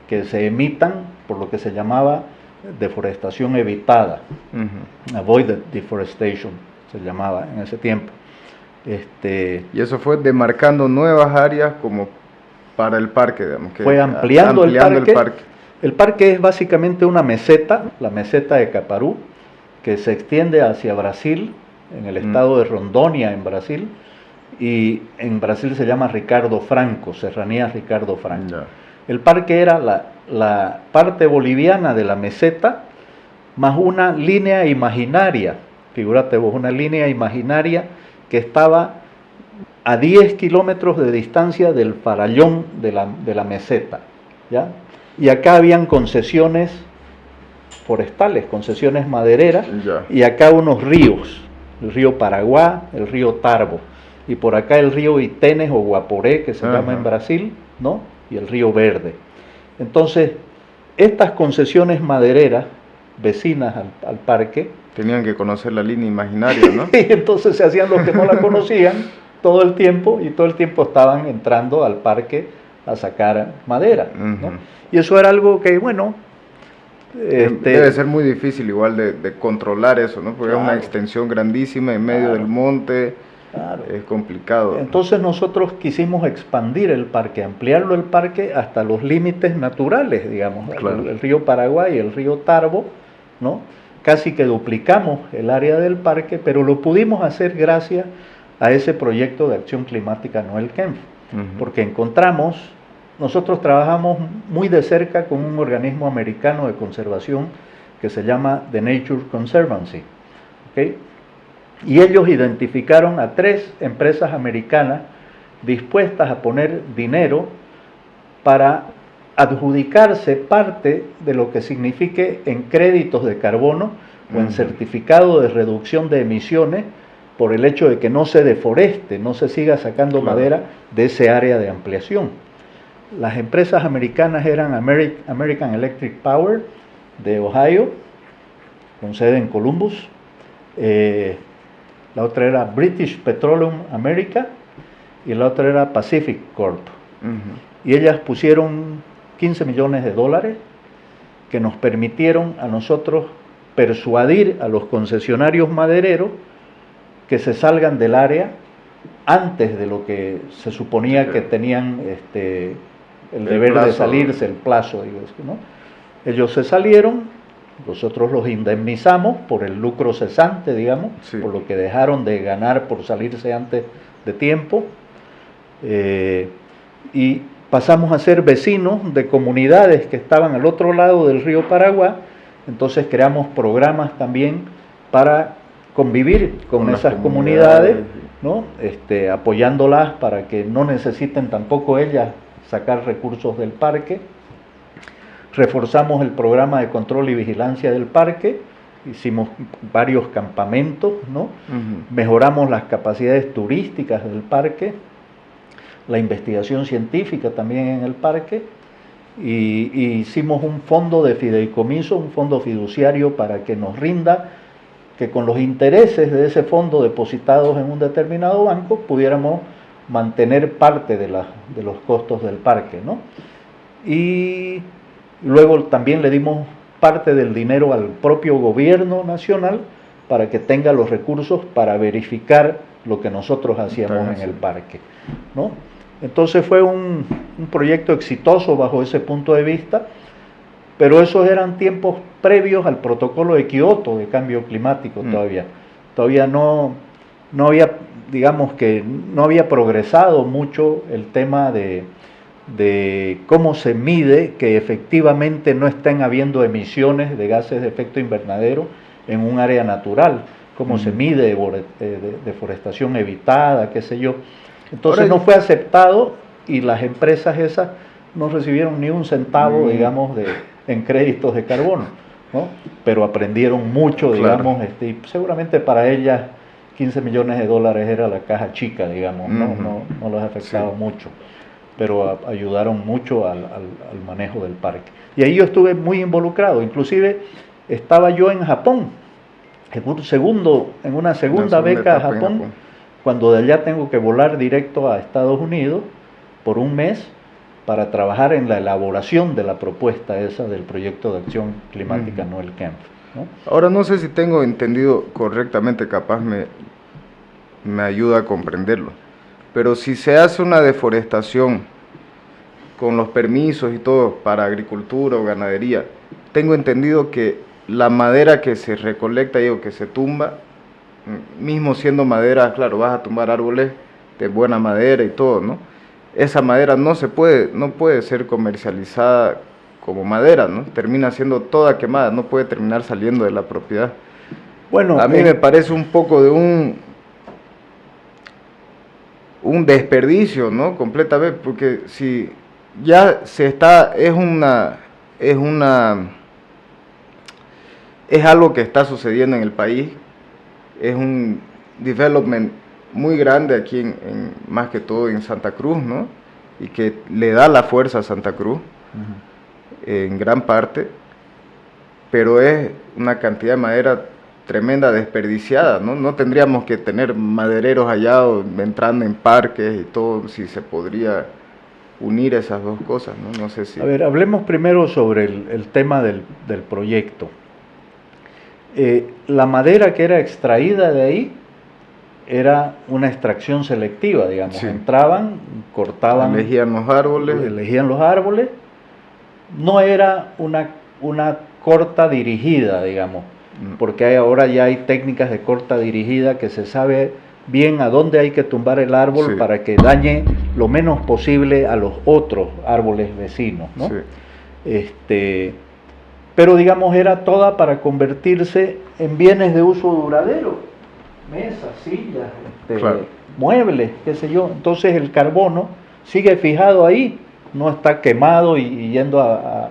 que se emitan por lo que se llamaba deforestación evitada, avoided deforestation se llamaba en ese tiempo. Y eso fue demarcando nuevas áreas como para el parque, digamos. Que fue ampliando el parque. El parque es básicamente una meseta, la meseta de Caparú, que se extiende hacia Brasil, en el estado de Rondônia, en Brasil, y en Brasil se llama Ricardo Franco, Serranía Ricardo Franco. Yeah. El parque era la parte boliviana de la meseta, más una línea imaginaria, figúrate vos, una línea imaginaria que estaba a 10 kilómetros de distancia del farallón de la meseta, ¿ya? Y acá habían concesiones forestales, concesiones madereras, y acá unos ríos, el río Paraguá, el río Tarbo, y por acá el río Itenes o Guaporé, que se llama en Brasil, ¿no? Y el río Verde. Entonces, estas concesiones madereras, vecinas al parque, tenían que conocer la línea imaginaria, ¿no? Y entonces se hacían los que no la conocían todo el tiempo, y todo el tiempo estaban entrando al parque a sacar madera, ¿no? Y eso era algo que, bueno... debe ser muy difícil igual de controlar eso, ¿no? Porque claro, es una extensión grandísima en medio del monte, es complicado. Entonces nosotros quisimos expandir el parque, ampliarlo el parque hasta los límites naturales, digamos, el río Paraguay y el río Tarbo, ¿no? Casi que duplicamos el área del parque, pero lo pudimos hacer gracias a ese proyecto de acción climática Noel Kempff, porque encontramos, nosotros trabajamos muy de cerca con un organismo americano de conservación que se llama The Nature Conservancy, ¿okay? Y ellos identificaron a 3 empresas americanas dispuestas a poner dinero para adjudicarse parte de lo que signifique en créditos de carbono o en certificado de reducción de emisiones por el hecho de que no se deforeste, no se siga sacando madera de ese área de ampliación. Las empresas americanas eran American Electric Power de Ohio, con sede en Columbus, la otra era British Petroleum America y la otra era Pacific Corp. Y ellas pusieron $15 millones que nos permitieron a nosotros persuadir a los concesionarios madereros que se salgan del área antes de lo que se suponía que tenían el deber de salirse, el plazo, digo, ¿no? Ellos se salieron, nosotros los indemnizamos por el lucro cesante, digamos, por lo que dejaron de ganar por salirse antes de tiempo, y pasamos a ser vecinos de comunidades que estaban al otro lado del río Paraguay. Entonces creamos programas también para convivir con esas comunidades, ¿no? Apoyándolas para que no necesiten tampoco ellas sacar recursos del parque. Reforzamos el programa de control y vigilancia del parque, hicimos varios campamentos, ¿no? Mejoramos las capacidades turísticas del parque, la investigación científica también en el parque, y hicimos un fondo de fideicomiso, un fondo fiduciario para que nos rinda, que con los intereses de ese fondo depositados en un determinado banco pudiéramos mantener parte de los costos del parque, ¿no? Y luego también le dimos parte del dinero al propio gobierno nacional para que tenga los recursos para verificar lo que nosotros hacíamos en el parque, ¿no? Entonces fue un proyecto exitoso bajo ese punto de vista, pero esos eran tiempos previos al protocolo de Kioto de cambio climático todavía. Todavía no había, digamos que no había progresado mucho el tema de cómo se mide que efectivamente no estén habiendo emisiones de gases de efecto invernadero en un área natural, cómo se mide deforestación evitada, qué sé yo. Entonces no fue aceptado y las empresas esas no recibieron ni un centavo, digamos, en créditos de carbono, ¿no? Pero aprendieron mucho, digamos, y seguramente para ellas 15 millones de dólares era la caja chica, digamos, no les afectaba mucho, pero ayudaron mucho al manejo del parque. Y ahí yo estuve muy involucrado, inclusive estaba yo en Japón, en una segunda beca a Japón, cuando de allá tengo que volar directo a Estados Unidos por un mes para trabajar en la elaboración de la propuesta esa del proyecto de acción climática Noel Kempff, ¿no? Ahora no sé si tengo entendido correctamente, capaz me ayuda a comprenderlo, pero si se hace una deforestación con los permisos y todo para agricultura o ganadería, tengo entendido que la madera que se recolecta o que se tumba, mismo siendo madera, claro, vas a tumbar árboles de buena madera y todo, ¿no? Esa madera no puede ser comercializada como madera, ¿no? Termina siendo toda quemada, no puede terminar saliendo de la propiedad. Bueno, a mí me parece un poco de un desperdicio, ¿no? Completamente, porque si ya es algo que está sucediendo en el país, es un development muy grande aquí más que todo en Santa Cruz, ¿no? Y que le da la fuerza a Santa Cruz, en gran parte, pero es una cantidad de madera tremenda desperdiciada, ¿no? No tendríamos que tener madereros allá entrando en parques y todo, si se podría unir esas dos cosas, ¿no? No sé si... A ver, hablemos primero sobre el tema del proyecto. La madera que era extraída de ahí era una extracción selectiva, digamos. Sí. Entraban, cortaban... Elegían los árboles. No era una corta dirigida, digamos, porque ahora ya hay técnicas de corta dirigida que se sabe bien a dónde hay que tumbar el árbol para que dañe lo menos posible a los otros árboles vecinos, ¿no? Sí. Pero digamos era toda para convertirse en bienes de uso duradero, mesas, sillas, muebles, qué sé yo. Entonces el carbono sigue fijado ahí, no está quemado y yendo a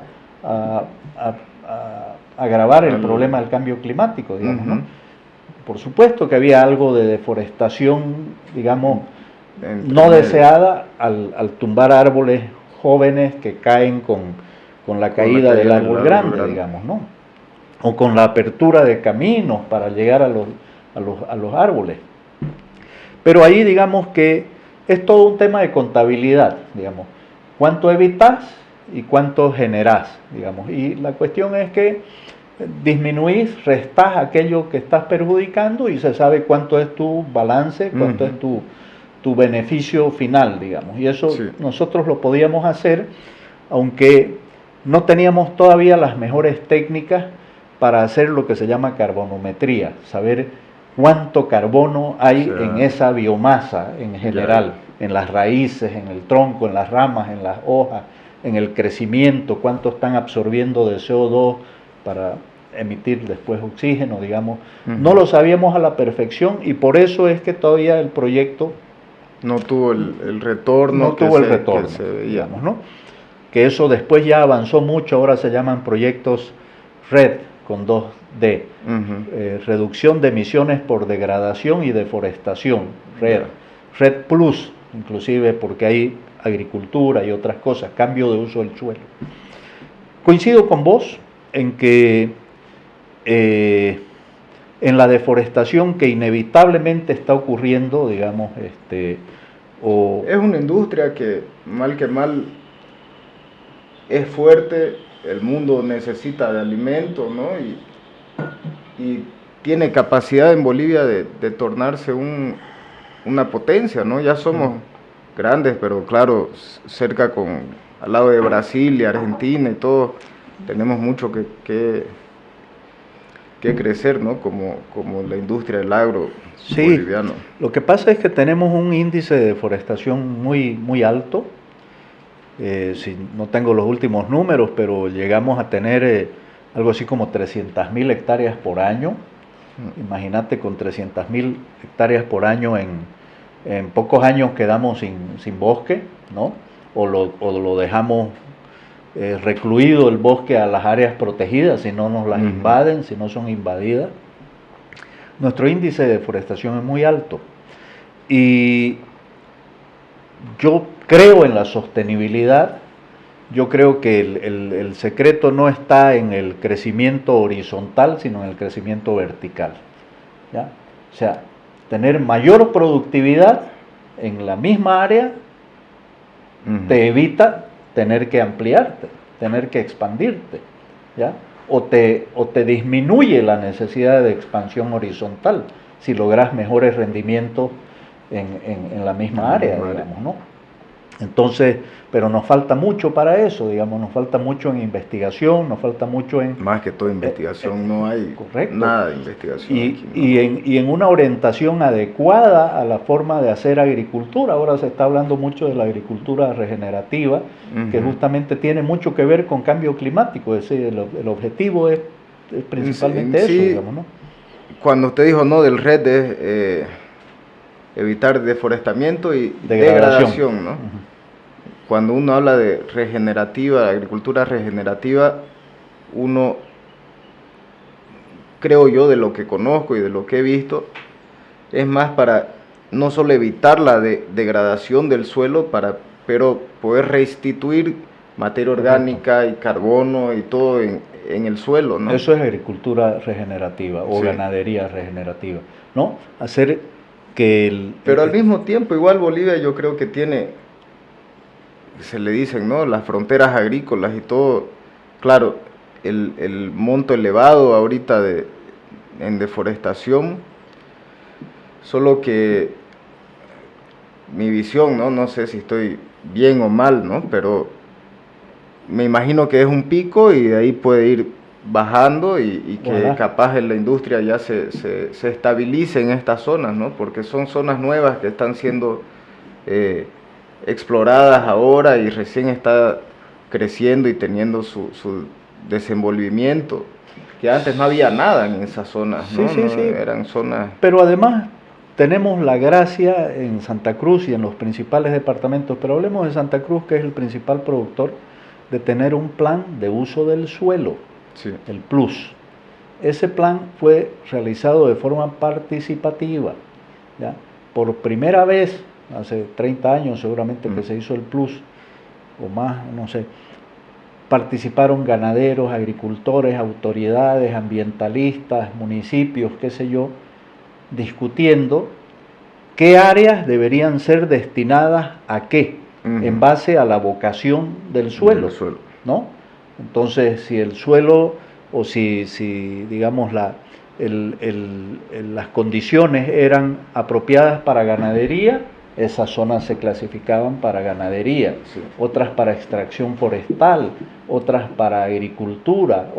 agravar el problema del cambio climático, digamos, ¿no? Por supuesto que había algo de deforestación, digamos, no deseada al tumbar árboles jóvenes que caen con la caída del árbol grande, digamos, ¿no? O con la apertura de caminos para llegar a los árboles. Pero ahí digamos que es todo un tema de contabilidad, digamos. ¿Cuánto evitas y cuánto generás, digamos? Y la cuestión es que disminuís, restás aquello que estás perjudicando y se sabe cuánto es tu balance, cuánto es tu beneficio final, digamos. Y eso nosotros lo podíamos hacer, aunque no teníamos todavía las mejores técnicas para hacer lo que se llama carbonometría, saber cuánto carbono hay en esa biomasa en general, en las raíces, en el tronco, en las ramas, en las hojas, en el crecimiento, cuánto están absorbiendo de CO2 para emitir después oxígeno, digamos. No lo sabíamos a la perfección y por eso es que todavía el proyecto no tuvo el retorno que se veía, digamos, ¿no? Que eso después ya avanzó mucho, ahora se llaman proyectos RED, con 2D, reducción de emisiones por degradación y deforestación, RED Plus, inclusive porque hay agricultura y otras cosas, cambio de uso del suelo. Coincido con vos en que en la deforestación que inevitablemente está ocurriendo, digamos, es una industria que mal es fuerte, el mundo necesita de alimento, ¿no? Y tiene capacidad en Bolivia de tornarse un una potencia, ¿no? Ya somos grandes, pero claro, cerca al lado de Brasil y Argentina y todo, tenemos mucho que crecer, ¿no? Como la industria del agro boliviano. Lo que pasa es que tenemos un índice de deforestación muy alto. Si no tengo los últimos números, pero llegamos a tener algo así como 300.000 hectáreas por año. Imagínate, con 300.000 hectáreas por año, en pocos años quedamos sin bosque, ¿no? O lo dejamos recluido el bosque a las áreas protegidas, si no nos las invaden, si no son invadidas. Nuestro índice de deforestación es muy alto. Y yo creo en la sostenibilidad. Yo creo que el secreto no está en el crecimiento horizontal, sino en el crecimiento vertical, ¿ya? O sea, tener mayor productividad en la misma área te evita tener que ampliarte, tener que expandirte, ¿ya? O te disminuye la necesidad de expansión horizontal si logras mejores rendimientos en la misma área, digamos, ¿no? Entonces, pero nos falta mucho para eso, digamos, nos falta mucho en investigación, nos falta mucho en... Más que todo investigación, no hay nada de investigación. Aquí, ¿no? y en una orientación adecuada a la forma de hacer agricultura. Ahora se está hablando mucho de la agricultura regenerativa, que justamente tiene mucho que ver con cambio climático, es decir, el objetivo es principalmente eso, digamos, ¿no? Cuando usted dijo, no, del RED es evitar deforestamiento y degradación, ¿no? Cuando uno habla de regenerativa, agricultura regenerativa, uno, creo yo, de lo que conozco y de lo que he visto, es más para no solo evitar la degradación del suelo, pero poder restituir materia orgánica y carbono y todo en el suelo, ¿no? Eso es agricultura regenerativa o ganadería regenerativa, ¿no? Hacer que Pero al mismo tiempo, igual Bolivia yo creo que tiene, se le dicen, ¿no?, las fronteras agrícolas y todo. Claro, el monto elevado ahorita en deforestación, solo que mi visión, no sé si estoy bien o mal, ¿no?, pero me imagino que es un pico y de ahí puede ir bajando y que capaz en la industria ya se estabilice en estas zonas, ¿no? Porque son zonas nuevas que están siendo exploradas ahora y recién está creciendo y teniendo su desenvolvimiento, que antes no había nada en esas zonas, ¿no? Sí. Eran zonas... Pero además tenemos la gracia en Santa Cruz y en los principales departamentos, pero hablemos de Santa Cruz, que es el principal productor, de tener un plan de uso del suelo, el PLUS. Ese plan fue realizado de forma participativa, ¿ya? Por primera vez, hace 30 años seguramente que se hizo el PLUS, o más, no sé, participaron ganaderos, agricultores, autoridades, ambientalistas, municipios, qué sé yo, discutiendo qué áreas deberían ser destinadas a qué, en base a la vocación del suelo, ¿no? Entonces, si el suelo, o si digamos, las condiciones eran apropiadas para ganadería, esas zonas se clasificaban para ganadería, otras para extracción forestal, otras para agricultura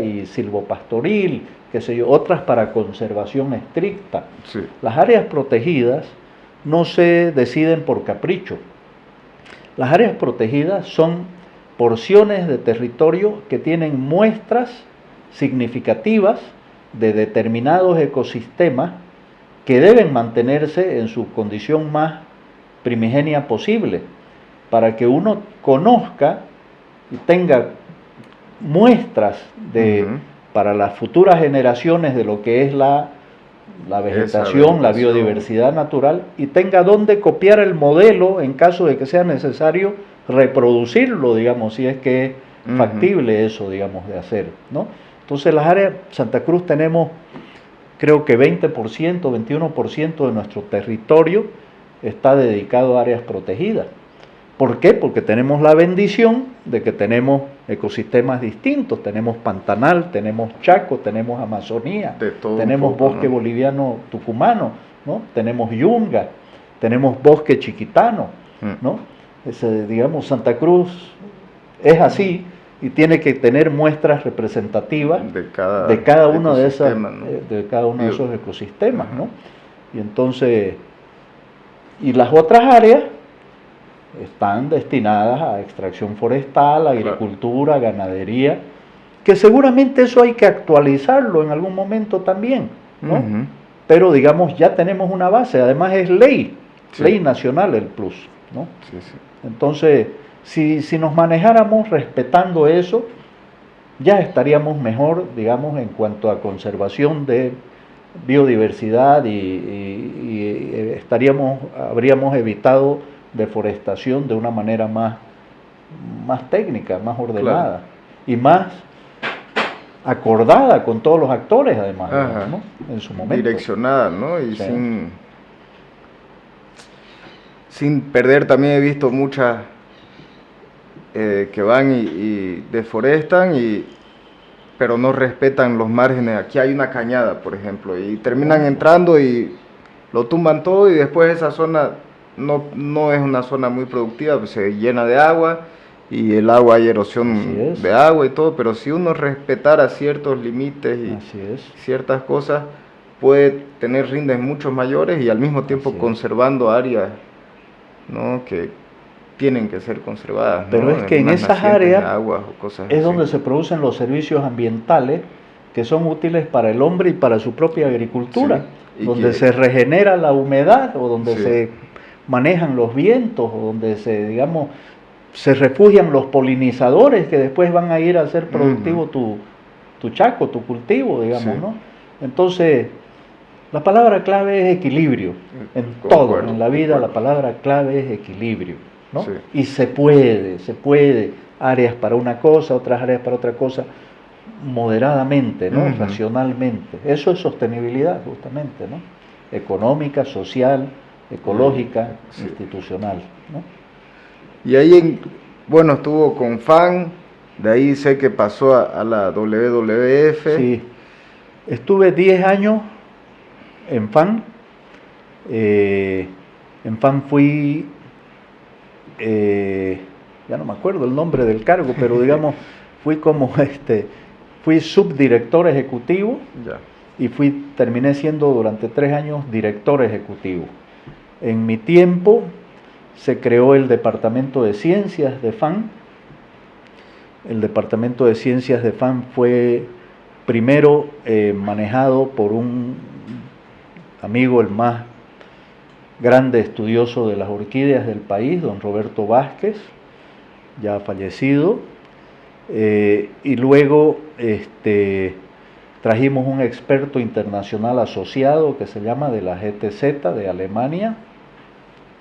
y silvopastoril, qué sé yo, otras para conservación estricta. Las áreas protegidas no se deciden por capricho. Las áreas protegidas son porciones de territorio que tienen muestras significativas de determinados ecosistemas que deben mantenerse en su condición más primigenia posible, para que uno conozca y tenga muestras para las futuras generaciones de lo que es la vegetación, la biodiversidad natural, y tenga dónde copiar el modelo en caso de que sea necesario reproducirlo, digamos, si es que es factible eso, digamos, de hacer, ¿no? Entonces, las áreas, Santa Cruz tenemos, creo que 20%, 21% de nuestro territorio está dedicado a áreas protegidas. ¿Por qué? Porque tenemos la bendición de que tenemos ecosistemas distintos, tenemos Pantanal, tenemos Chaco, tenemos Amazonía, tenemos bosque boliviano tucumano, ¿no? Tenemos yunga, tenemos bosque chiquitano, ¿no? Digamos, Santa Cruz es así y tiene que tener muestras representativas de cada uno de esos ecosistemas, ¿no? Y entonces, y las otras áreas están destinadas a extracción forestal, agricultura, ganadería, que seguramente eso hay que actualizarlo en algún momento también, ¿no? Pero digamos, ya tenemos una base, además es ley nacional el plus, ¿no? Entonces, si nos manejáramos respetando eso, ya estaríamos mejor, digamos, en cuanto a conservación de biodiversidad y habríamos evitado deforestación de una manera más técnica, más ordenada y más acordada con todos los actores, además, ¿no? En su momento. Direccionada, ¿no? Y sin perder, también he visto muchas que van y deforestan, pero no respetan los márgenes. Aquí hay una cañada, por ejemplo, y terminan entrando y lo tumban todo, y después esa zona no es una zona muy productiva, pues se llena de agua, y el agua, hay erosión de agua y todo, pero si uno respetara ciertos límites y ciertas cosas, puede tener rindes mucho mayores y al mismo tiempo conservando áreas, ¿no?, que tienen que ser conservadas. Pero, ¿no?, es que en esas áreas es donde se producen los servicios ambientales que son útiles para el hombre y para su propia agricultura, donde se regenera la humedad, o donde se manejan los vientos, o donde se refugian los polinizadores que después van a ir a hacer productivo tu chaco, tu cultivo, digamos, ¿no? Entonces, la palabra clave es equilibrio. En todo, en la vida, la palabra clave es equilibrio, ¿no? Y se puede, áreas para una cosa, otras áreas para otra cosa, moderadamente, ¿no? Racionalmente. Eso es sostenibilidad, justamente, ¿no? Económica, social, ecológica, institucional, ¿no? Y ahí, estuvo con FAN, de ahí sé que pasó a la WWF. Sí, estuve 10 años en FAN. En FAN fui, ya no me acuerdo el nombre del cargo, pero digamos, fui fui subdirector ejecutivo y terminé siendo durante 3 años director ejecutivo. En mi tiempo se creó el Departamento de Ciencias de FAN. El Departamento de Ciencias de FAN fue primero manejado por un amigo, el más grande estudioso de las orquídeas del país, don Roberto Vázquez, ya fallecido, y luego trajimos un experto internacional asociado que se llama de la GTZ de Alemania,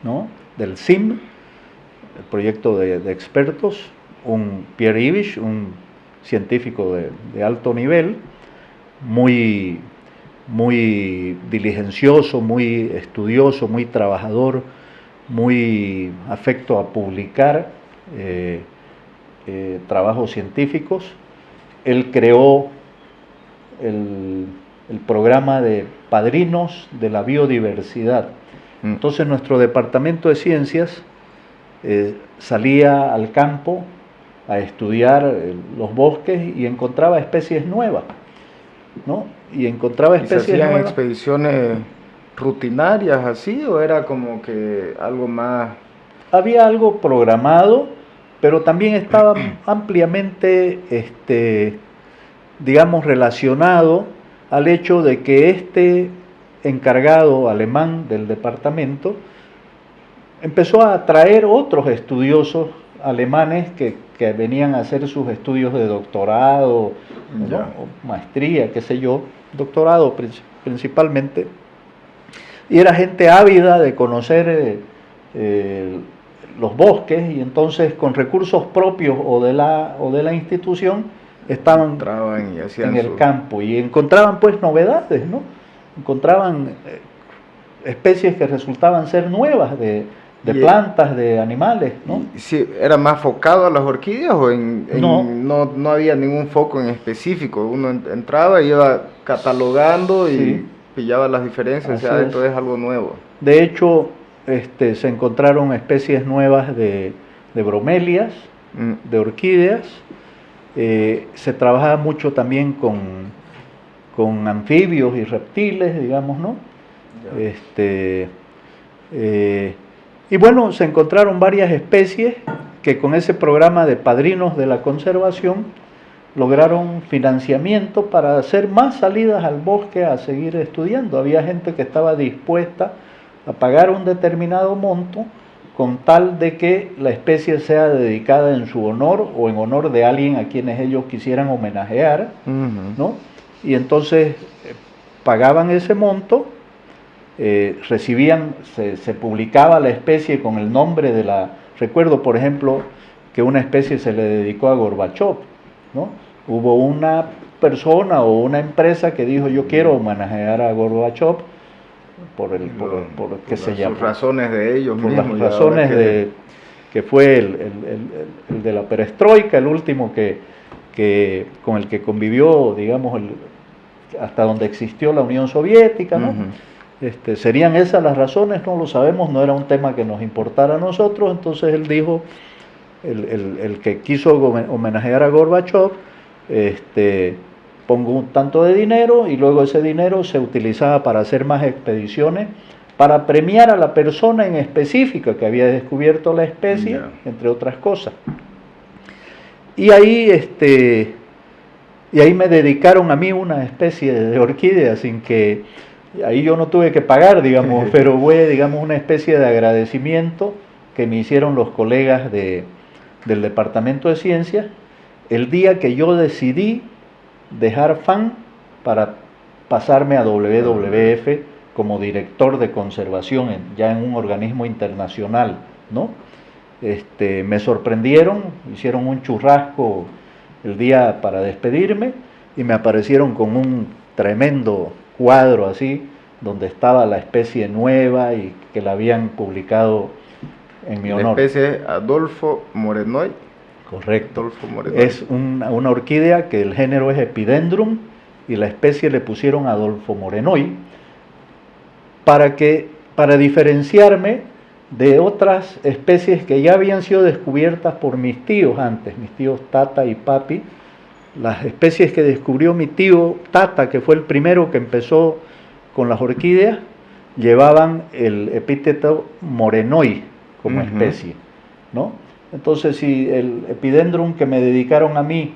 ¿no?, del CIM, el proyecto de expertos, un Pierre Ibisch, un científico de alto nivel, muy diligencioso, muy estudioso, muy trabajador, muy afecto a publicar trabajos científicos. Él creó el programa de padrinos de la biodiversidad. Entonces nuestro departamento de ciencias salía al campo a estudiar los bosques y encontraba especies nuevas, ¿no? Y encontraba especies nuevas. ¿Se hacían expediciones rutinarias así, o era como que algo más? Había algo programado, pero también estaba ampliamente, digamos, relacionado al hecho de que este encargado alemán del departamento empezó a atraer otros estudiosos alemanes que venían a hacer sus estudios de doctorado, ¿no?, o maestría, qué sé yo, doctorado principalmente, y era gente ávida de conocer los bosques, y entonces con recursos propios o de la institución estaban en el campo y encontraban pues novedades, ¿no? Encontraban especies que resultaban ser nuevas de plantas, de animales, ¿no? Sí, ¿era más focado a las orquídeas o no había ningún foco en específico? Uno entraba y iba catalogando y pillaba las diferencias, Así o sea, es. esto es algo nuevo. De hecho, se encontraron especies nuevas de bromelias, de orquídeas. Se trabaja mucho también con anfibios y reptiles, digamos, ¿no? Y bueno, se encontraron varias especies que con ese programa de padrinos de la conservación lograron financiamiento para hacer más salidas al bosque a seguir estudiando. Había gente que estaba dispuesta a pagar un determinado monto con tal de que la especie sea dedicada en su honor o en honor de alguien a quienes ellos quisieran homenajear, ¿no? Y entonces pagaban ese monto, recibían, se publicaba la especie con el nombre de la... Recuerdo, por ejemplo, que una especie se le dedicó a Gorbachov, ¿no? Hubo una persona o una empresa que dijo, yo quiero homenajear a Gorbachov por qué se llama, sus razones de ellos por mismos, las razones que fue el de la perestroika, el último con el que convivió, digamos, hasta donde existió la Unión Soviética, ¿no? ¿Serían esas las razones? No lo sabemos, no era un tema que nos importara a nosotros. Entonces él dijo, el que quiso homenajear a Gorbachov, pongo un tanto de dinero, y luego ese dinero se utilizaba para hacer más expediciones, para premiar a la persona en específico que había descubierto la especie, entre otras cosas. Y ahí me dedicaron a mí una especie de orquídea sin que... Ahí yo no tuve que pagar, digamos, pero fue, digamos, una especie de agradecimiento que me hicieron los colegas del Departamento de Ciencias el día que yo decidí dejar FAN para pasarme a WWF como director de conservación ya en un organismo internacional, ¿no? Me sorprendieron, hicieron un churrasco el día para despedirme y me aparecieron con un tremendo cuadro así, donde estaba la especie nueva y que la habían publicado en mi honor. La especie es Adolfo Morenoy. Correcto. Adolfo Morenoy. Es una orquídea que el género es Epidendrum y la especie le pusieron Adolfo Morenoy para diferenciarme de otras especies que ya habían sido descubiertas por mis tíos antes, mis tíos Tata y Papi. Las especies que descubrió mi tío Tata, que fue el primero que empezó con las orquídeas, llevaban el epíteto Morenoy como especie, ¿no? Entonces, si el Epidendrum que me dedicaron a mí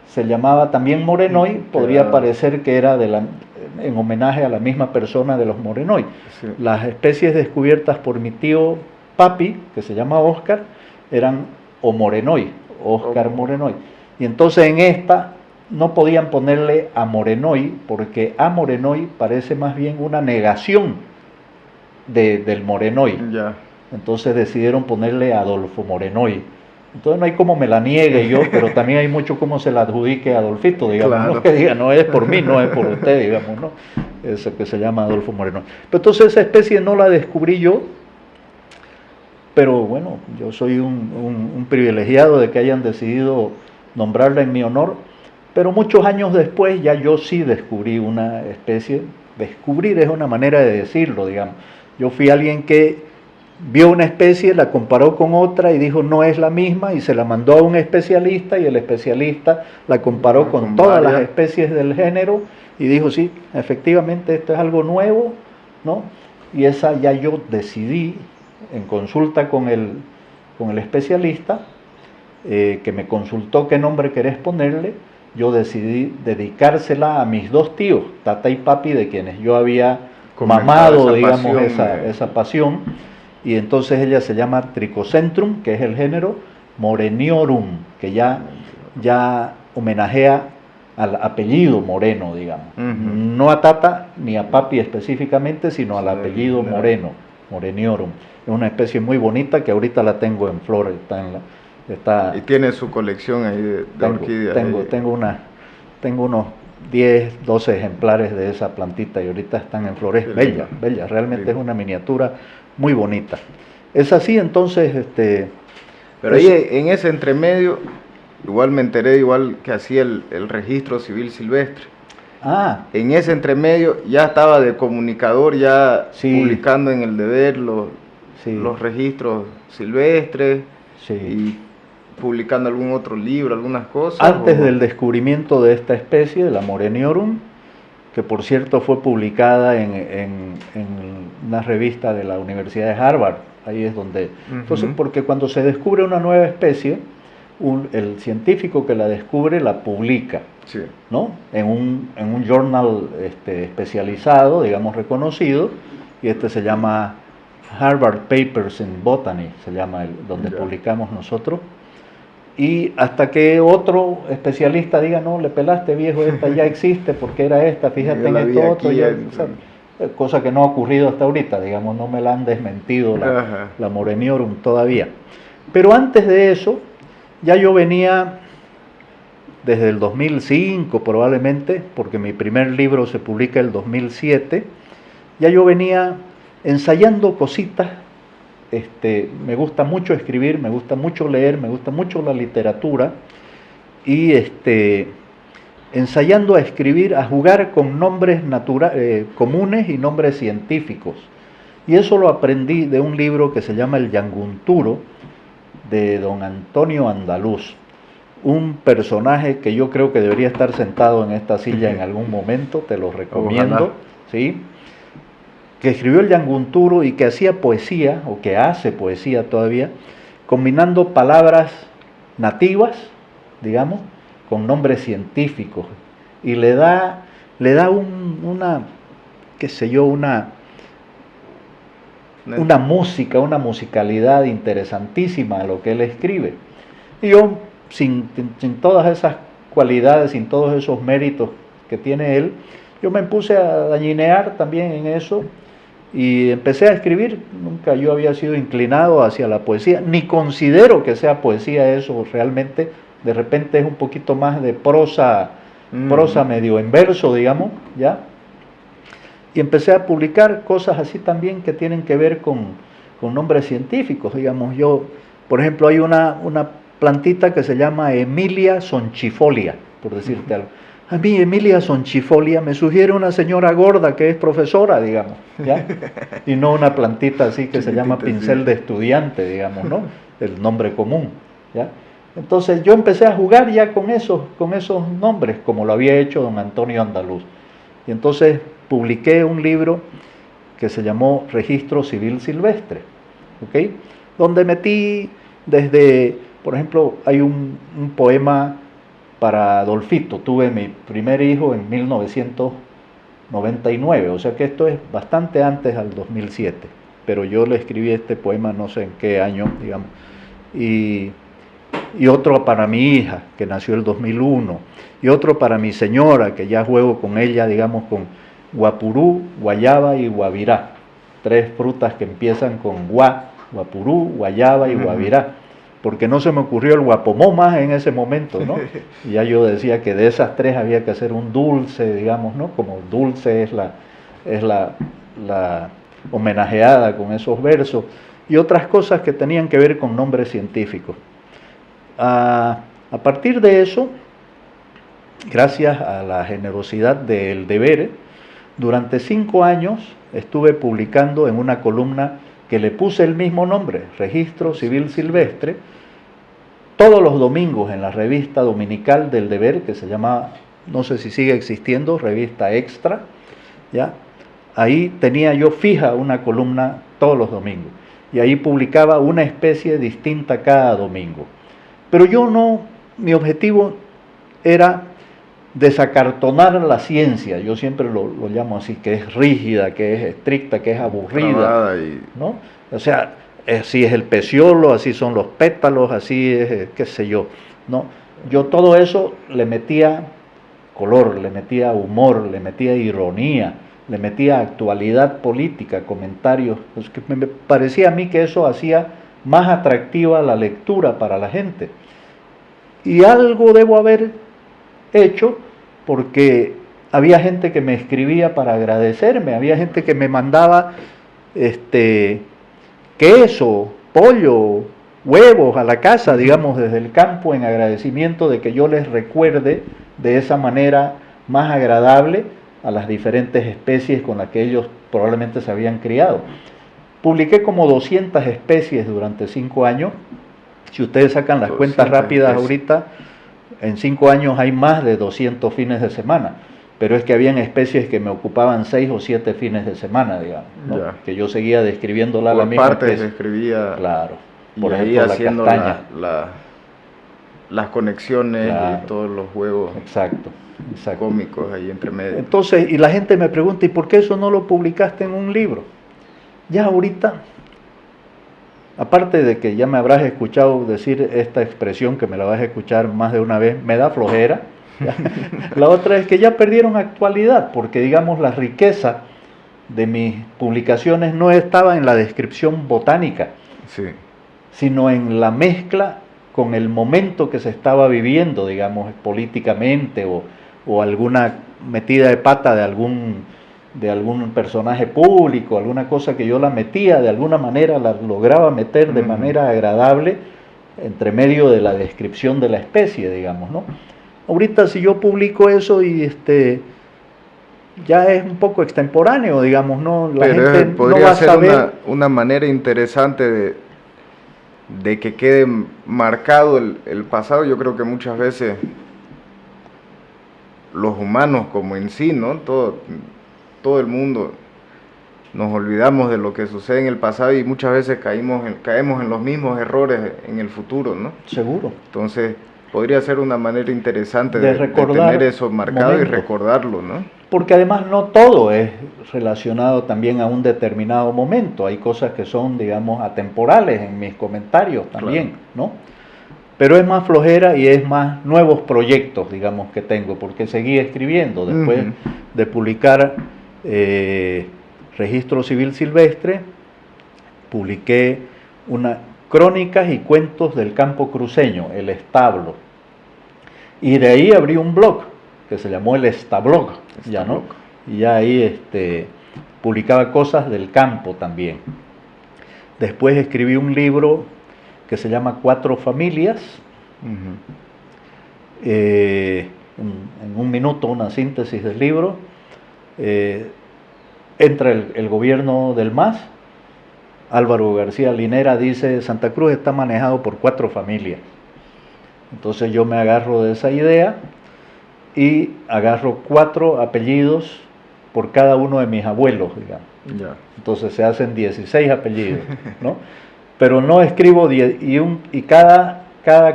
se llamaba también Morenoy, podría parecer que era en homenaje a la misma persona de los Morenoy. Sí. Las especies descubiertas por mi tío Papi, que se llama Oscar, eran o Morenoy, Oscar Morenoy. Y entonces en esta no podían ponerle a Morenoy, porque a Morenoy parece más bien una negación del Morenoy. Ya. Entonces decidieron ponerle Adolfo Morenoy. Entonces no hay como me la niegue yo, pero también hay mucho como se la adjudique a Adolfito, digamos, claro. No que diga, no es por mí, no es por usted, digamos, ¿no? Eso que se llama Adolfo Morenoy. Pero entonces esa especie no la descubrí yo, pero bueno, yo soy un privilegiado de que hayan decidido nombrarla en mi honor, pero muchos años después ya yo sí descubrí una especie. Descubrir es una manera de decirlo, digamos. Yo fui alguien que vio una especie, la comparó con otra y dijo no es la misma, y se la mandó a un especialista, y el especialista la comparó con todas las especies del género y dijo sí, efectivamente esto es algo nuevo, ¿no? Y esa ya yo decidí, en consulta con el especialista, que me consultó qué nombre querés ponerle, yo decidí dedicársela a mis dos tíos, Tata y Papi, de quienes yo había mamado, digamos, esa pasión. Y entonces ella se llama Trichocentrum, que es el género, Moreniorum, que ya homenajea al apellido Moreno, digamos. No a Tata ni a Papi específicamente, sino al apellido Moreno, Moreniorum. Es una especie muy bonita que ahorita la tengo en flor, y tiene su colección ahí de orquídeas. Tengo unos 10, 12 ejemplares de esa plantita y ahorita están en flores. Bella, realmente es una miniatura muy bonita. Es así, entonces... Pero ahí en ese entremedio, igual me enteré, igual que hacía el registro civil silvestre. Ah, En ese entremedio ya estaba de comunicador, ya Sí. publicando en El Deber sí, los registros silvestres sí. y publicando algún otro libro, algunas cosas. Antes o- del descubrimiento de esta especie, de la Moreniorum, que por cierto fue publicada en una revista de la Universidad de Harvard, ahí es donde... Entonces, Ujú. porque cuando se descubre una nueva especie, el científico que la descubre la publica, Sí. ¿no? En un journal especializado, digamos reconocido, y este se llama Harvard Papers in Botany, se llama donde Ya. publicamos nosotros. Y hasta que otro especialista diga, no, le pelaste viejo, esta ya existe, porque era esta, fíjate Yo en la vi esto otro, aquí, o sea, cosa que no ha ocurrido hasta ahorita, digamos, no me la han desmentido Ajá. la Moreniorum todavía. Pero antes de eso, ya yo venía desde el 2005 probablemente, porque mi primer libro se publica el 2007, ya yo venía ensayando cositas. Me gusta mucho escribir, me gusta mucho leer, me gusta mucho la literatura, y ensayando a escribir, a jugar con nombres comunes y nombres científicos. Y eso lo aprendí de un libro que se llama El Yangunturo, de don Antonio Andaluz, un personaje que yo creo que debería estar sentado en esta silla en algún momento, te lo recomiendo. Ojalá. ¿Sí? Que escribió el Yangunturo y que hacía poesía, o que hace poesía todavía, combinando palabras nativas, digamos, con nombres científicos. Y le da una, qué sé yo, una música, una musicalidad interesantísima a lo que él escribe. Y yo, sin todas esas cualidades, sin todos esos méritos que tiene él, yo me puse a dañinear también en eso y empecé a escribir. Nunca yo había sido inclinado hacia la poesía, ni considero que sea poesía eso realmente. De repente es un poquito más de prosa medio en verso, digamos, ¿ya? Y empecé a publicar cosas así también que tienen que ver con nombres científicos, digamos. Yo, por ejemplo, hay una plantita que se llama Emilia sonchifolia, por decirte algo. A mí Emilia sonchifolia me sugiere una señora gorda que es profesora, digamos, ¿ya? Y no una plantita así que se llama pincel sí. de estudiante, digamos, ¿no? El nombre común, ¿ya? Entonces yo empecé a jugar ya con esos nombres, como lo había hecho don Antonio Andaluz. Y entonces publiqué un libro que se llamó Registro Civil Silvestre, ¿ok? Donde metí desde, por ejemplo, hay un poema para Adolfito. Tuve mi primer hijo en 1999, o sea que esto es bastante antes al 2007, pero yo le escribí este poema no sé en qué año, digamos, y otro para mi hija, que nació el 2001, y otro para mi señora, que ya juego con ella, digamos, con guapurú, guayaba y guavirá. 3 frutas que empiezan con guapurú, guayaba y guavirá. Porque no se me ocurrió el guapomó más en ese momento, ¿no? Y ya yo decía que de esas 3 había que hacer un dulce, digamos, ¿no? Como dulce es la homenajeada con esos versos, y otras cosas que tenían que ver con nombres científicos. A partir de eso, gracias a la generosidad del Deber, durante 5 años estuve publicando en una columna que le puse el mismo nombre, Registro Civil Silvestre, todos los domingos en la revista dominical del Deber, que se llama, no sé si sigue existiendo, Revista Extra, ¿ya? Ahí tenía yo fija una columna todos los domingos, y ahí publicaba una especie distinta cada domingo. Pero yo no, mi objetivo era desacartonar la ciencia, yo siempre lo llamo así, que es rígida, que es estricta, que es aburrida, ¿no? O sea, así es el peciolo, así son los pétalos, así es, qué sé yo, ¿no? Yo todo eso le metía color, le metía humor, le metía ironía, le metía actualidad política, comentarios, pues que me parecía a mí que eso hacía más atractiva la lectura para la gente. Y algo debo haber hecho, porque había gente que me escribía para agradecerme, había gente que me mandaba queso, pollo, huevos a la casa, digamos, desde el campo, en agradecimiento de que yo les recuerde de esa manera más agradable a las diferentes especies con las que ellos probablemente se habían criado. Publiqué como 200 especies durante 5 años. Si ustedes sacan las cuentas rápidas ahorita, en 5 años hay más de 200 fines de semana. Pero es que habían especies que me ocupaban 6 o 7 fines de semana, digamos, ¿no? Que yo seguía describiéndola a la misma especie. Por partes describía, claro, por ahí ejemplo, haciendo la castaña. Las conexiones, claro, y todos los juegos, exacto, cómicos ahí entre medio. Entonces, y la gente me pregunta, ¿y por qué eso no lo publicaste en un libro? Ya ahorita, aparte de que ya me habrás escuchado decir esta expresión, que me la vas a escuchar más de una vez, me da flojera. La otra es que ya perdieron actualidad, porque digamos la riqueza de mis publicaciones no estaba en la descripción botánica, sí, sino en la mezcla con el momento que se estaba viviendo, digamos, políticamente, o alguna metida de pata de algún personaje público, alguna cosa que yo la metía, de alguna manera la lograba meter de manera agradable entre medio de la descripción de la especie, digamos, ¿no? Ahorita si yo publico eso y ya es un poco extemporáneo, digamos, ¿no? La gente podría no va a saber una manera interesante de que quede marcado el pasado. Yo creo que muchas veces los humanos, como en sí, ¿no? Todo el mundo nos olvidamos de lo que sucede en el pasado y muchas veces caemos en los mismos errores en el futuro, ¿no? Seguro. Entonces podría ser una manera interesante de tener eso marcado momentos, y recordarlo, ¿no? Porque además no todo es relacionado también a un determinado momento. Hay cosas que son, digamos, atemporales en mis comentarios también, claro, ¿no? Pero es más flojera y es más nuevos proyectos, digamos, que tengo, porque seguí escribiendo después de publicar Registro Civil Silvestre. Publiqué crónicas y cuentos del campo cruceño, El Establo. Y de ahí abrí un blog que se llamó El Establog, ya, ¿no? Y ya ahí publicaba cosas del campo también. Después escribí un libro que se llama Cuatro Familias. En un minuto una síntesis del libro. Entra el gobierno del MAS. Álvaro García Linera dice: Santa Cruz está manejado por 4 familias. Entonces yo me agarro de esa idea y agarro 4 apellidos por cada uno de mis abuelos, digamos. Ya. Entonces se hacen 16 apellidos, ¿no? Pero no escribo 10, y cada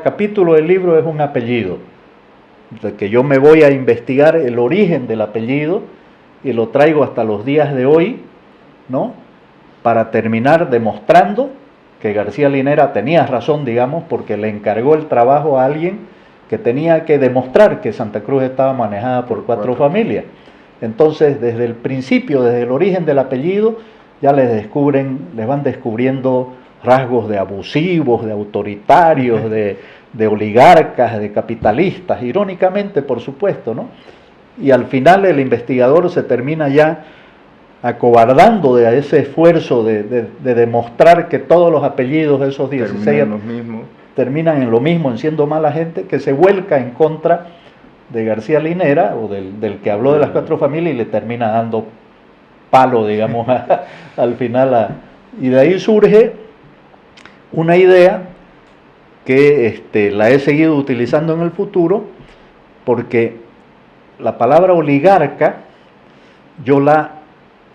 capítulo del libro es un apellido. Entonces, que yo me voy a investigar el origen del apellido y lo traigo hasta los días de hoy, ¿no? Para terminar demostrando que García Linera tenía razón, digamos, porque le encargó el trabajo a alguien que tenía que demostrar que Santa Cruz estaba manejada por 4 familias. Entonces, desde el principio, desde el origen del apellido, ya les van descubriendo rasgos de abusivos, de autoritarios, de oligarcas, de capitalistas, irónicamente, por supuesto, ¿no? Y al final el investigador se termina ya acobardando de ese esfuerzo de demostrar que todos los apellidos de esos 16 terminan en lo mismo, en siendo mala gente, que se vuelca en contra de García Linera, o del que habló de las 4 familias, y le termina dando palo, digamos, al final. Y de ahí surge una idea que la he seguido utilizando en el futuro, porque la palabra oligarca yo la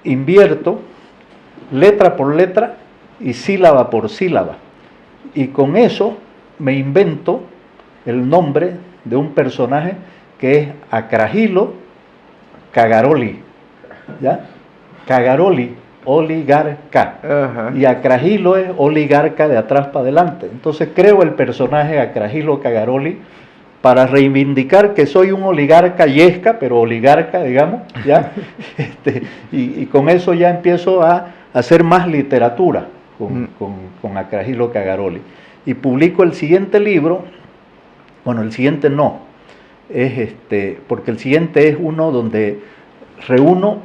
invierto letra por letra y sílaba por sílaba, y con eso me invento el nombre de un personaje que es Acragilo Cagaroli, ¿ya? Cagaroli, oligarca. Ajá. Y Acragilo es oligarca de atrás para adelante. Entonces creo el personaje Acragilo Cagaroli para reivindicar que soy un oligarca yesca, pero oligarca, digamos, ¿ya? Y con eso ya empiezo a hacer más literatura con Acragilo Cagaroli. Y publico el siguiente libro, bueno, el siguiente no, porque el siguiente es uno donde reúno,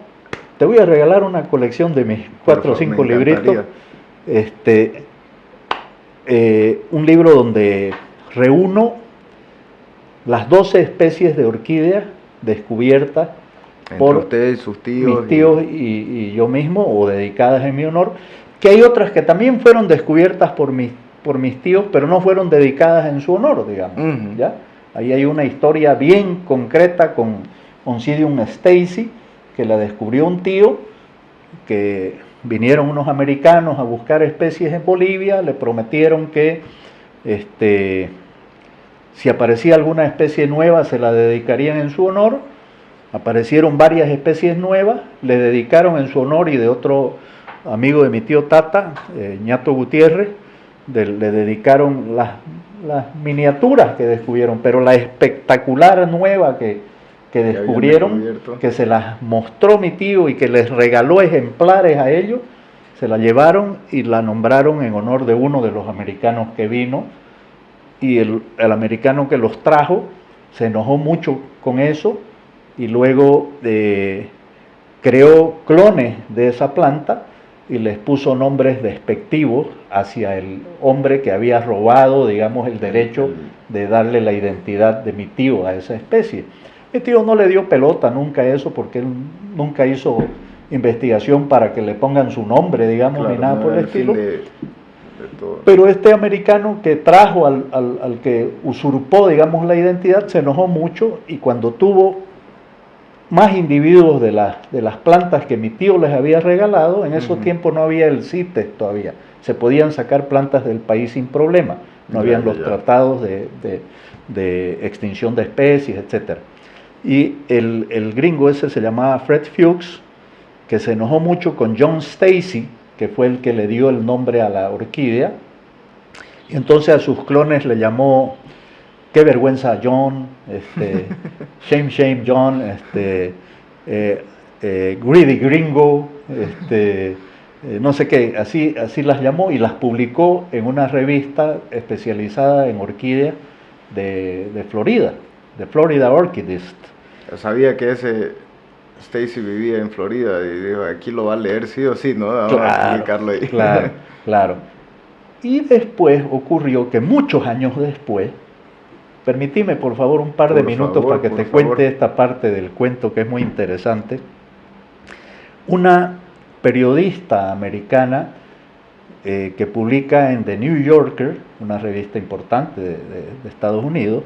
te voy a regalar una colección de mis 4 o 5 libritos, un libro donde reúno las 12 especies de orquídeas descubiertas Entre por usted y sus tíos. mis tíos y yo mismo, o dedicadas en mi honor, que hay otras que también fueron descubiertas por mis tíos, pero no fueron dedicadas en su honor, digamos. ¿Ya? Ahí hay una historia bien concreta con Oncidium Stacy, que la descubrió un tío, que vinieron unos americanos a buscar especies en Bolivia, le prometieron que si aparecía alguna especie nueva se la dedicarían en su honor. Aparecieron varias especies nuevas, le dedicaron en su honor, y de otro amigo de mi tío Tata, Ñato Gutiérrez, le dedicaron las miniaturas que descubrieron, pero la espectacular nueva que descubrieron, que se las mostró mi tío y que les regaló ejemplares a ellos, se la llevaron y la nombraron en honor de uno de los americanos que vino, y el americano que los trajo se enojó mucho con eso, y luego creó clones de esa planta y les puso nombres despectivos hacia el hombre que había robado, digamos, el derecho de darle la identidad de mi tío a esa especie. Mi tío no le dio pelota nunca a eso, porque él nunca hizo investigación para que le pongan su nombre, digamos, claro, ni nada por el estilo. Pero este americano que trajo al que usurpó, digamos, la identidad, se enojó mucho, y cuando tuvo más individuos de las plantas que mi tío les había regalado, en esos tiempos no había el CITES todavía, se podían sacar plantas del país sin problema, no habían los tratados de extinción de especies, etc. Y el gringo ese se llamaba Fred Fuchs, que se enojó mucho con John Stacy, que fue el que le dio el nombre a la orquídea, y entonces a sus clones le llamó "Qué vergüenza John", "Shame Shame John", "Greedy Gringo", no sé qué, así las llamó, y las publicó en una revista especializada en orquídeas de Florida, de Florida Orchidist. Sabía que ese Stacy vivía en Florida y dijo, aquí lo va a leer sí o sí, ¿no? Vamos a publicarlo ahí. Claro, claro. Y después ocurrió que muchos años después, permitime por favor un par de minutos para que te cuente esta parte del cuento que es muy interesante. Una periodista americana que publica en The New Yorker, una revista importante de Estados Unidos,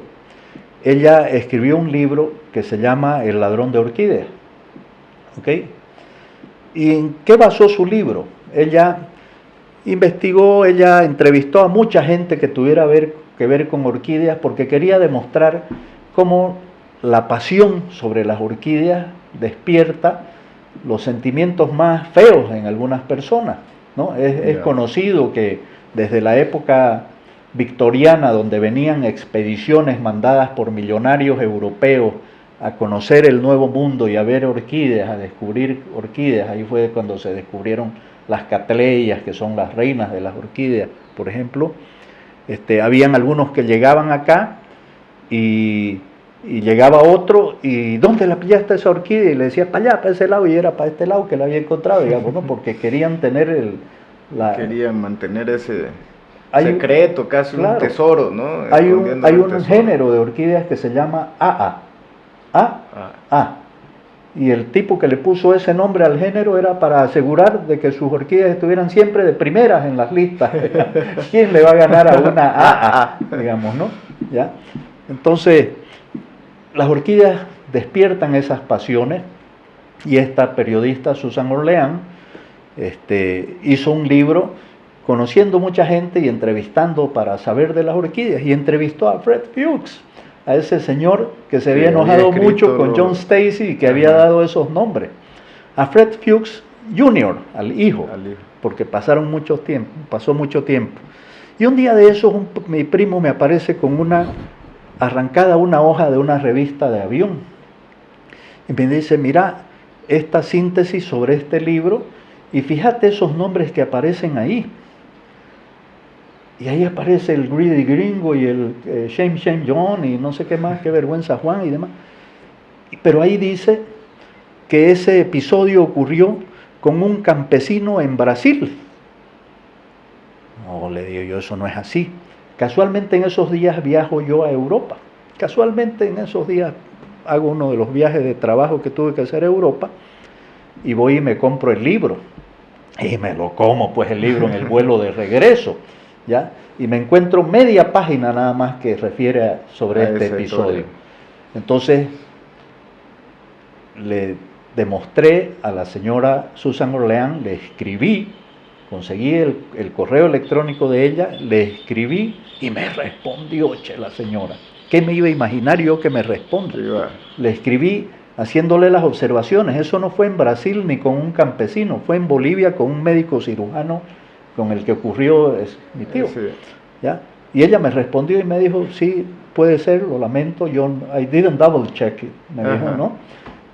ella escribió un libro que se llama El ladrón de orquídeas. ¿Ok? ¿Y en qué basó su libro? Ella investigó, ella entrevistó a mucha gente que tuviera que ver con orquídeas, porque quería demostrar cómo la pasión sobre las orquídeas despierta los sentimientos más feos en algunas personas, ¿no? Es conocido que desde la época victoriana, donde venían expediciones mandadas por millonarios europeos a conocer el nuevo mundo y a ver orquídeas, a descubrir orquídeas, ahí fue cuando se descubrieron las catleyas, que son las reinas de las orquídeas, por ejemplo. Habían algunos que llegaban acá y llegaba otro, y ¿dónde la pillaste esa orquídea? Y le decía, para allá, para ese lado, y era para este lado que la había encontrado, digamos, ¿no? Porque querían tener querían mantener ese secreto, casi claro, un tesoro, ¿no? Hay un género de orquídeas que se llama A. Y el tipo que le puso ese nombre al género era para asegurar de que sus orquídeas estuvieran siempre de primeras en las listas. ¿Quién le va a ganar a una AA, digamos, ¿no? ¿Ya? Entonces, las orquídeas despiertan esas pasiones, y esta periodista, Susan Orlean, hizo un libro conociendo mucha gente y entrevistando para saber de las orquídeas, y entrevistó a Fred Fuchs, a ese señor que se había enojado mucho con John Stacy y que había dado esos nombres. A Fred Fuchs Jr., al hijo, porque pasó mucho tiempo. Y un día de esos, mi primo me aparece con arrancada una hoja de una revista de avión, y me dice, mira esta síntesis sobre este libro, y fíjate esos nombres que aparecen ahí. Y ahí aparece el Greedy Gringo y el Shame Shame John y no sé qué más, qué vergüenza Juan y demás. Pero ahí dice que ese episodio ocurrió con un campesino en Brasil. No, le digo yo, eso no es así. Casualmente en esos días viajo yo a Europa. Casualmente en esos días hago uno de los viajes de trabajo que tuve que hacer a Europa y voy y me compro el libro. Y me lo como, pues, el libro en el vuelo de regreso, ¿ya? Y me encuentro media página nada más que refiere sobre este episodio. Historia. Entonces, le demostré a la señora Susan Orleán, le escribí, conseguí el correo electrónico de ella, le escribí y me respondió, la señora. ¿Qué me iba a imaginar yo que me responda? Le escribí haciéndole las observaciones. Eso no fue en Brasil ni con un campesino, fue en Bolivia con un médico cirujano con el que ocurrió, es mi tío. Sí. ¿Ya? Y ella me respondió y me dijo, sí, puede ser, lo lamento, I didn't double check it, me dijo, ¿no?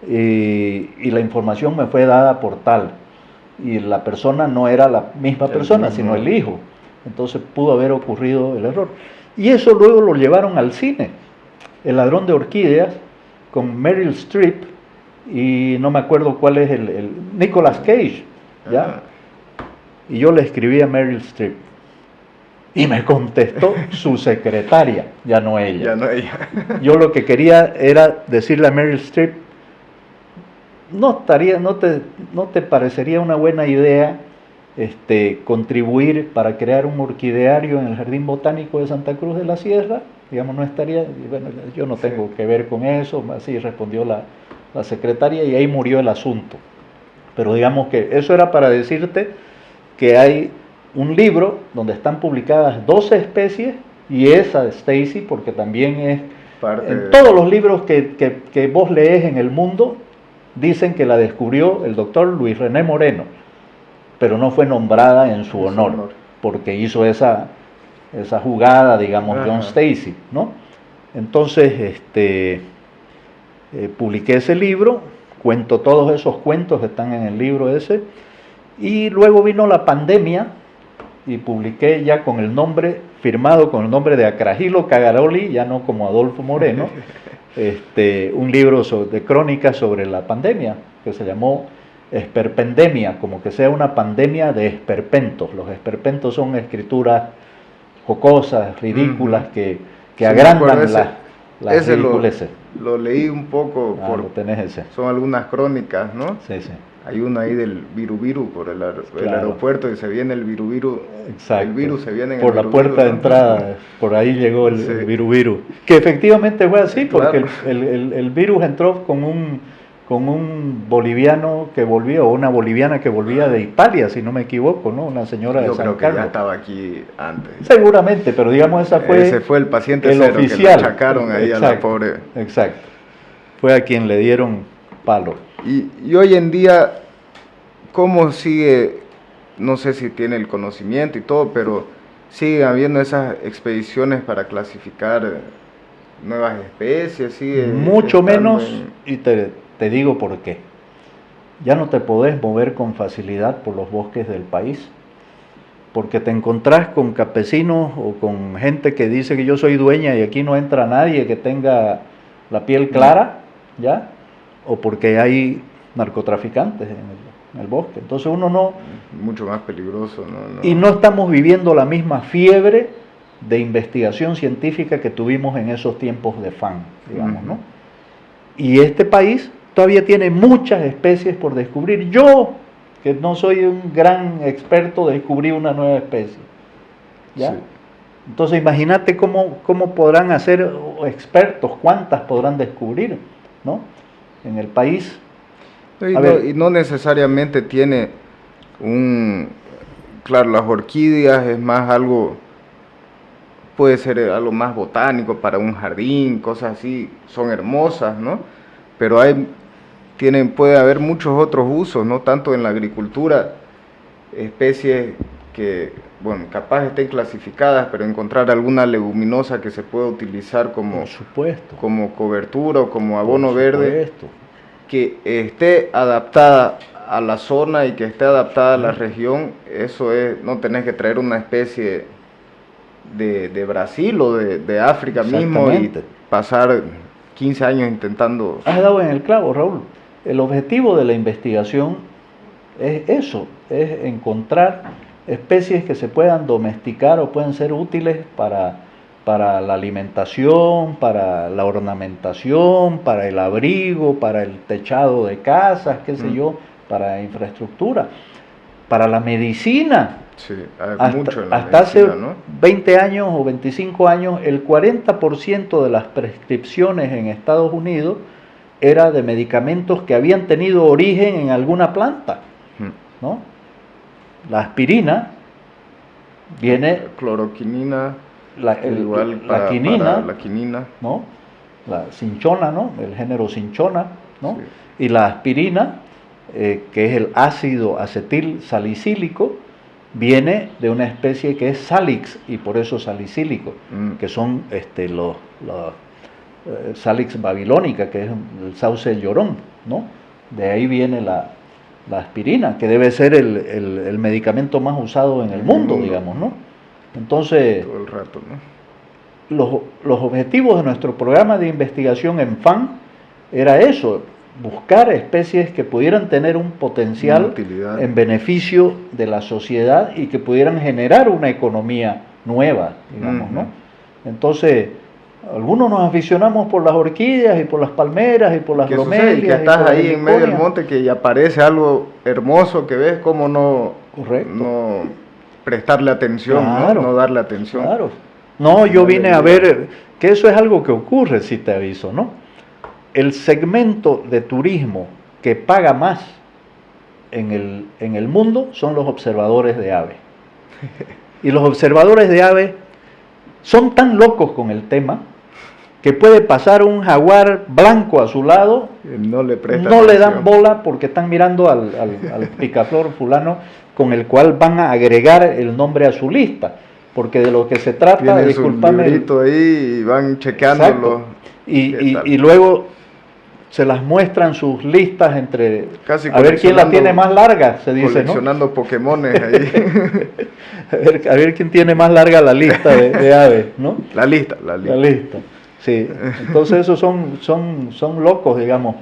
Y la información me fue dada por tal. Y la persona no era la misma persona, sino el hijo. Entonces pudo haber ocurrido el error. Y eso luego lo llevaron al cine. El ladrón de orquídeas, con Meryl Streep, y no me acuerdo cuál es el Nicolas Cage, ¿ya? Y yo le escribí a Meryl Streep. Y me contestó su secretaria, ya no ella. Ya no ella. Yo lo que quería era decirle a Meryl Streep, no te parecería una buena idea contribuir para crear un orquideario en el Jardín Botánico de Santa Cruz de la Sierra, digamos, no estaría, bueno, yo no tengo que ver con eso, así respondió la secretaria y ahí murió el asunto. Pero digamos que eso era para decirte que hay un libro donde están publicadas 12 especies y esa de Stacy, porque también es, todos los libros que vos lees en el mundo, dicen que la descubrió el doctor Luis René Moreno, pero no fue nombrada en su honor, porque hizo esa jugada, digamos, John Stacy, ¿no? Entonces, publiqué ese libro, cuento todos esos cuentos que están en el libro ese, y luego vino la pandemia, y publiqué ya con el nombre, firmado con el nombre de Acragilo Cagaroli, ya no como Adolfo Moreno, un libro de crónicas sobre la pandemia, que se llamó Esperpendemia, como que sea una pandemia de esperpentos. Los esperpentos son escrituras jocosas, ridículas, que agrandan las ridiculeces. Lo leí un poco, lo tenés ese. Son algunas crónicas, ¿no? Sí, sí. Hay una ahí del viruviru por el aeropuerto y se viene el viruviru. Exacto. El virus se viene en por el la puerta de entrada, por ahí llegó el viruviru. Que efectivamente fue así, porque el virus entró con un boliviano que volvía, o una boliviana que volvía de Italia, si no me equivoco, ¿no? Una señora de San Carlos. Yo creo que ya estaba aquí antes. Seguramente, pero digamos ese fue el paciente el cero oficial. Que le achacaron ahí a la pobre. Exacto. Fue a quien le dieron palo. Y hoy en día, ¿cómo sigue? No sé si tiene el conocimiento y todo, pero sigue habiendo esas expediciones para clasificar nuevas especies. Sigue mucho menos, y te digo por qué. Ya no te podés mover con facilidad por los bosques del país, porque te encontrás con campesinos o con gente que dice que yo soy dueña y aquí no entra nadie que tenga la piel clara, ¿ya? O porque hay narcotraficantes en el bosque. Entonces uno no... Mucho más peligroso, ¿no? Y no estamos viviendo la misma fiebre de investigación científica que tuvimos en esos tiempos de FAN, digamos, ¿no? Y este país todavía tiene muchas especies por descubrir. Yo, que no soy un gran experto, descubrí una nueva especie, ¿ya? Sí. Entonces imagínate cómo podrán hacer expertos, cuántas podrán descubrir, ¿no? En el país. Y no necesariamente tiene claro, las orquídeas es más algo, puede ser algo más botánico para un jardín, cosas así, son hermosas, ¿no? Pero puede haber muchos otros usos, ¿no? Tanto en la agricultura, especies que, bueno, capaz estén clasificadas, pero encontrar alguna leguminosa que se pueda utilizar como cobertura o como abono verde, que esté adaptada a la zona y que esté adaptada a la región, eso es, no tenés que traer una especie de Brasil o de África mismo y pasar 15 años intentando... Has dado en el clavo, Raúl. El objetivo de la investigación es eso, es encontrar especies que se puedan domesticar o pueden ser útiles para para la alimentación, para la ornamentación, para el abrigo, para el techado de casas, qué sé yo, para infraestructura, para la medicina. Sí, hay mucho en la hasta medicina, hace ¿no? 20 años o 25 años, el 40% de las prescripciones en Estados Unidos era de medicamentos que habían tenido origen en alguna planta, ¿no? La aspirina viene... Cloroquinina, la quinina, la quinina, ¿no? La cinchona, ¿no? El género cinchona, ¿no? Sí. Y la aspirina, que es el ácido acetil salicílico, viene de una especie que es Salix, y por eso salicílico, que son los Salix babilónica, que es el sauce llorón, ¿no? De ahí viene la aspirina, que debe ser el medicamento más usado en el mundo, digamos, ¿no? Entonces, todo el rato, ¿no? Los objetivos de nuestro programa de investigación en FAN era eso, buscar especies que pudieran tener un potencial en beneficio de la sociedad y que pudieran generar una economía nueva, digamos, ¿no? Entonces, algunos nos aficionamos por las orquídeas y por las palmeras y por las bromelias. Y que estás ahí en medio del monte que aparece algo hermoso que ves, cómo no, no prestarle atención, claro, ¿no? No darle atención. Claro. No, yo vine a ver que eso es algo que ocurre, si te aviso, ¿no? El segmento de turismo que paga más en el mundo son los observadores de aves. Y los observadores de aves son tan locos con el tema que puede pasar un jaguar blanco a su lado, no le dan bola porque están mirando al picaflor fulano con el cual van a agregar el nombre a su lista, porque de lo que se trata, disculpame, ahí y van chequeándolo. Y luego se las muestran sus listas entre casi a ver quién la tiene más larga, se dice, coleccionando, ¿no? Pokémones ahí. a ver quién tiene más larga la lista de aves, ¿no? La lista. Sí, entonces esos son locos, digamos,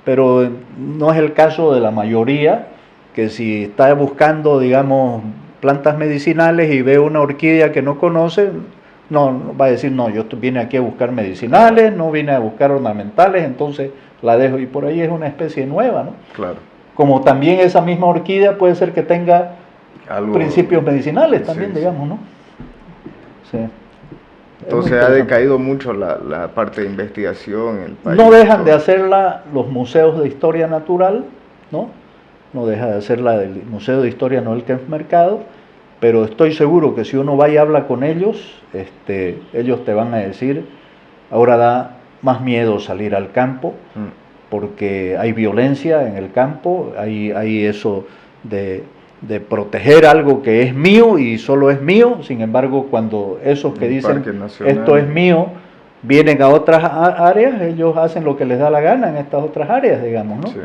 pero no es el caso de la mayoría, que si está buscando, digamos, plantas medicinales y ve una orquídea que no conoce, no va a decir, no, yo vine aquí a buscar medicinales, no vine a buscar ornamentales, entonces la dejo, y por ahí es una especie nueva, ¿no? Claro. Como también esa misma orquídea puede ser que tenga principios medicinales también, digamos, ¿no? Sí. Entonces ha decaído mucho la parte de investigación en el país. No dejan de hacerla los museos de historia natural, ¿no? No deja de hacerla del Museo de Historia Noel Kempff Mercado, pero estoy seguro que si uno va y habla con ellos, ellos te van a decir, ahora da más miedo salir al campo, porque hay violencia en el campo, hay eso de proteger algo que es mío y solo es mío. Sin embargo, cuando esos que dicen esto es mío vienen a otras áreas, ellos hacen lo que les da la gana en estas otras áreas, digamos, ¿no? Sí.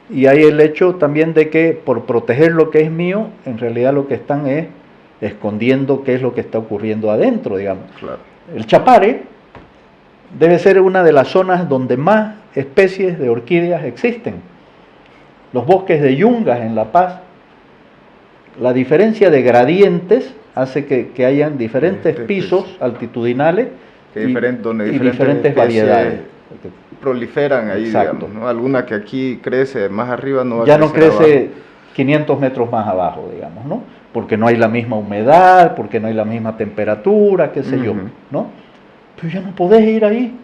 Y hay el hecho también de que por proteger lo que es mío, en realidad lo que están es escondiendo qué es lo que está ocurriendo adentro, digamos. Claro. El Chapare debe ser una de las zonas donde más especies de orquídeas existen. Los bosques de yungas en La Paz, la diferencia de gradientes hace que hayan diferentes pisos altitudinales y diferentes variedades. Proliferan ahí, digamos, ¿no? Alguna que aquí crece más arriba no va a ya no crece abajo. 500 metros más abajo, digamos, ¿no? Porque no hay la misma humedad, porque no hay la misma temperatura, qué sé yo, ¿no? Pero ya no podés ir ahí,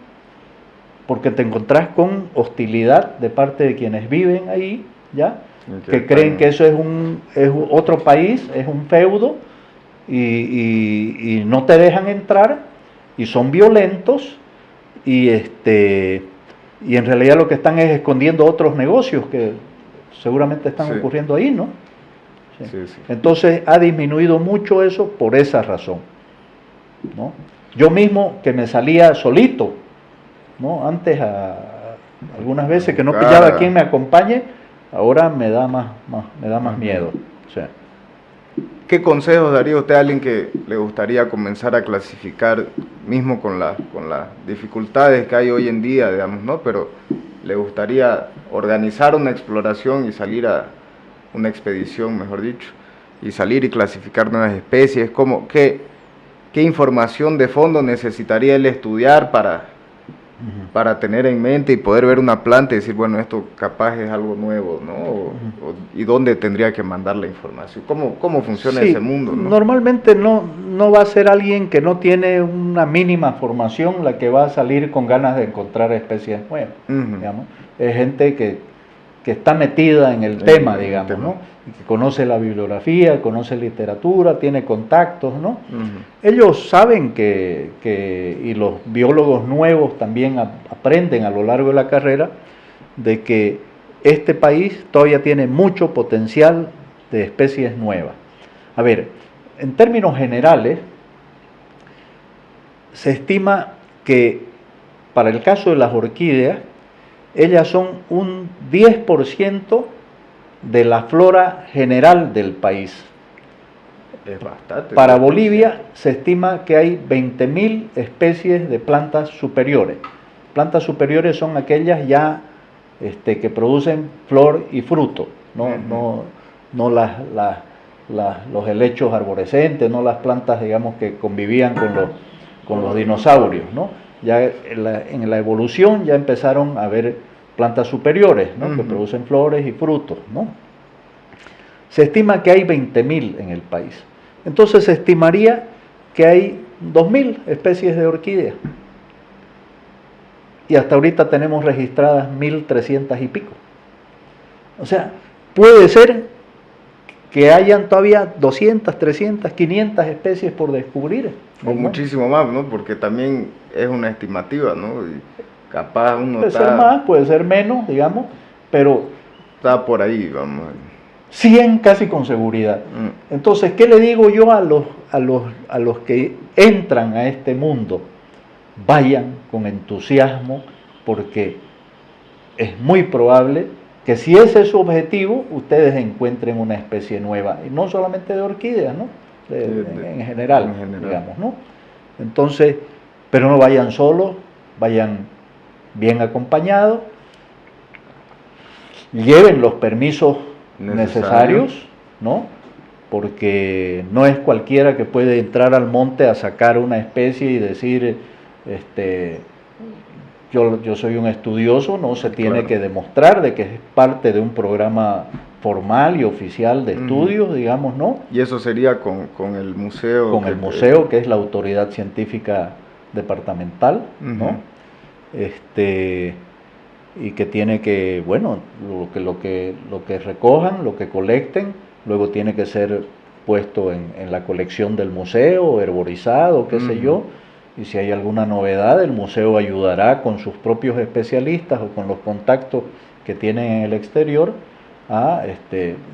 porque te encontrás con hostilidad de parte de quienes viven ahí, ¿ya? Que creen que eso es otro país, es un feudo, y no te dejan entrar, y son violentos, y en realidad lo que están es escondiendo otros negocios que seguramente están ocurriendo ahí, ¿no? Sí. Entonces ha disminuido mucho eso por esa razón, ¿no? Yo mismo que me salía solito, ¿no? Antes algunas veces que no pillaba quien me acompañe, ahora me da más miedo. O sea, ¿qué consejos daría usted a alguien que le gustaría comenzar a clasificar, mismo con las dificultades que hay hoy en día, digamos, ¿no? Pero le gustaría organizar una exploración y salir a una expedición, mejor dicho, y salir y clasificar nuevas especies? ¿qué información de fondo necesitaría él estudiar para tener en mente y poder ver una planta y decir, bueno, esto capaz es algo nuevo, ¿no? ¿Y dónde tendría que mandar la información? ¿Cómo funciona ese mundo, ¿no? Normalmente no va a ser alguien que no tiene una mínima formación la que va a salir con ganas de encontrar especies nuevas, digamos. Es gente que está metida en el tema, digamos, ¿no? Y que conoce la bibliografía, conoce literatura, tiene contactos, ¿no? Ellos saben y los biólogos nuevos también aprenden a lo largo de la carrera, de que este país todavía tiene mucho potencial de especies nuevas. A ver, en términos generales, se estima que para el caso de las orquídeas, ellas son un 10% de la flora general del país. Es bastante. Para Bolivia se estima que hay 20.000 especies de plantas superiores. Plantas superiores son aquellas ya que producen flor y fruto, no los helechos arborescentes, no las plantas, digamos, que convivían con los dinosaurios, ¿no? Ya en la evolución ya empezaron a haber plantas superiores, ¿no? Que producen flores y frutos, ¿no? Se estima que hay 20.000 en el país. Entonces se estimaría que hay 2.000 especies de orquídeas. Y hasta ahorita tenemos registradas 1.300 y pico. O sea, puede ser que hayan todavía 200, 300, 500 especies por descubrir. O muchísimo más, ¿no? Porque también es una estimativa, ¿no? Y capaz uno puede ser más, puede ser menos, digamos, pero está por ahí, vamos. 100 casi con seguridad. Entonces, ¿qué le digo yo a los que entran a este mundo? Vayan con entusiasmo, porque es muy probable que si ese es su objetivo, ustedes encuentren una especie nueva, y no solamente de orquídeas, ¿no? En general, digamos, ¿no? Entonces, pero no vayan solos, vayan bien acompañados, lleven los permisos necesarios, ¿no? Porque no es cualquiera que puede entrar al monte a sacar una especie y decir, yo soy un estudioso, no, se tiene que demostrar de que es parte de un programa formal y oficial de estudios, digamos, ¿no? Y eso sería con el museo. Con el museo, que es la autoridad científica departamental, ¿no? Y que tiene que, bueno, lo que recojan, lo que colecten, luego tiene que ser puesto en la colección del museo, herborizado, qué sé yo, y si hay alguna novedad, el museo ayudará con sus propios especialistas o con los contactos que tienen en el exterior a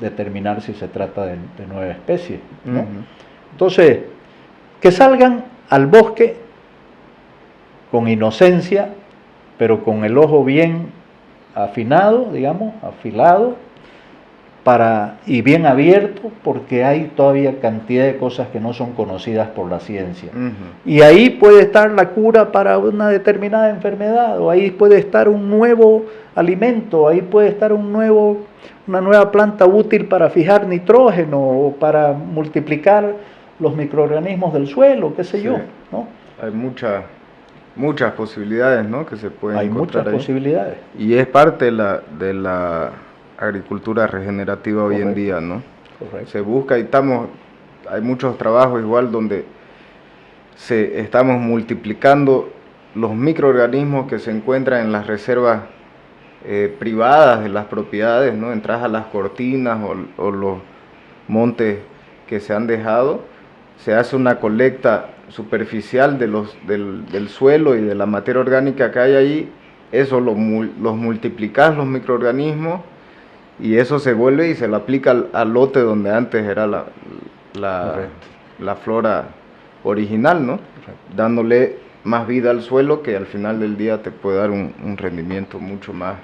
determinar si se trata de nueva especie, ¿no? Entonces, que salgan al bosque con inocencia, pero con el ojo bien afinado, digamos, afilado, y bien abierto, porque hay todavía cantidad de cosas que no son conocidas por la ciencia. Y ahí puede estar la cura para una determinada enfermedad, o ahí puede estar un nuevo alimento, ahí puede estar una nueva planta útil para fijar nitrógeno, o para multiplicar los microorganismos del suelo, qué sé yo, ¿no? Hay muchas posibilidades, ¿no? Que se pueden encontrar muchas posibilidades. Y es parte de la agricultura regenerativa hoy en día, ¿no? Correcto. Se busca y hay muchos trabajos igual donde estamos multiplicando los microorganismos que se encuentran en las reservas privadas de las propiedades, ¿no? Entras a las cortinas o los montes que se han dejado, se hace una colecta superficial del suelo y de la materia orgánica que hay ahí, eso los multiplicas los microorganismos y eso se vuelve y se lo aplica al lote donde antes era la flora original, ¿no? Dándole más vida al suelo, que al final del día te puede dar un rendimiento mucho más,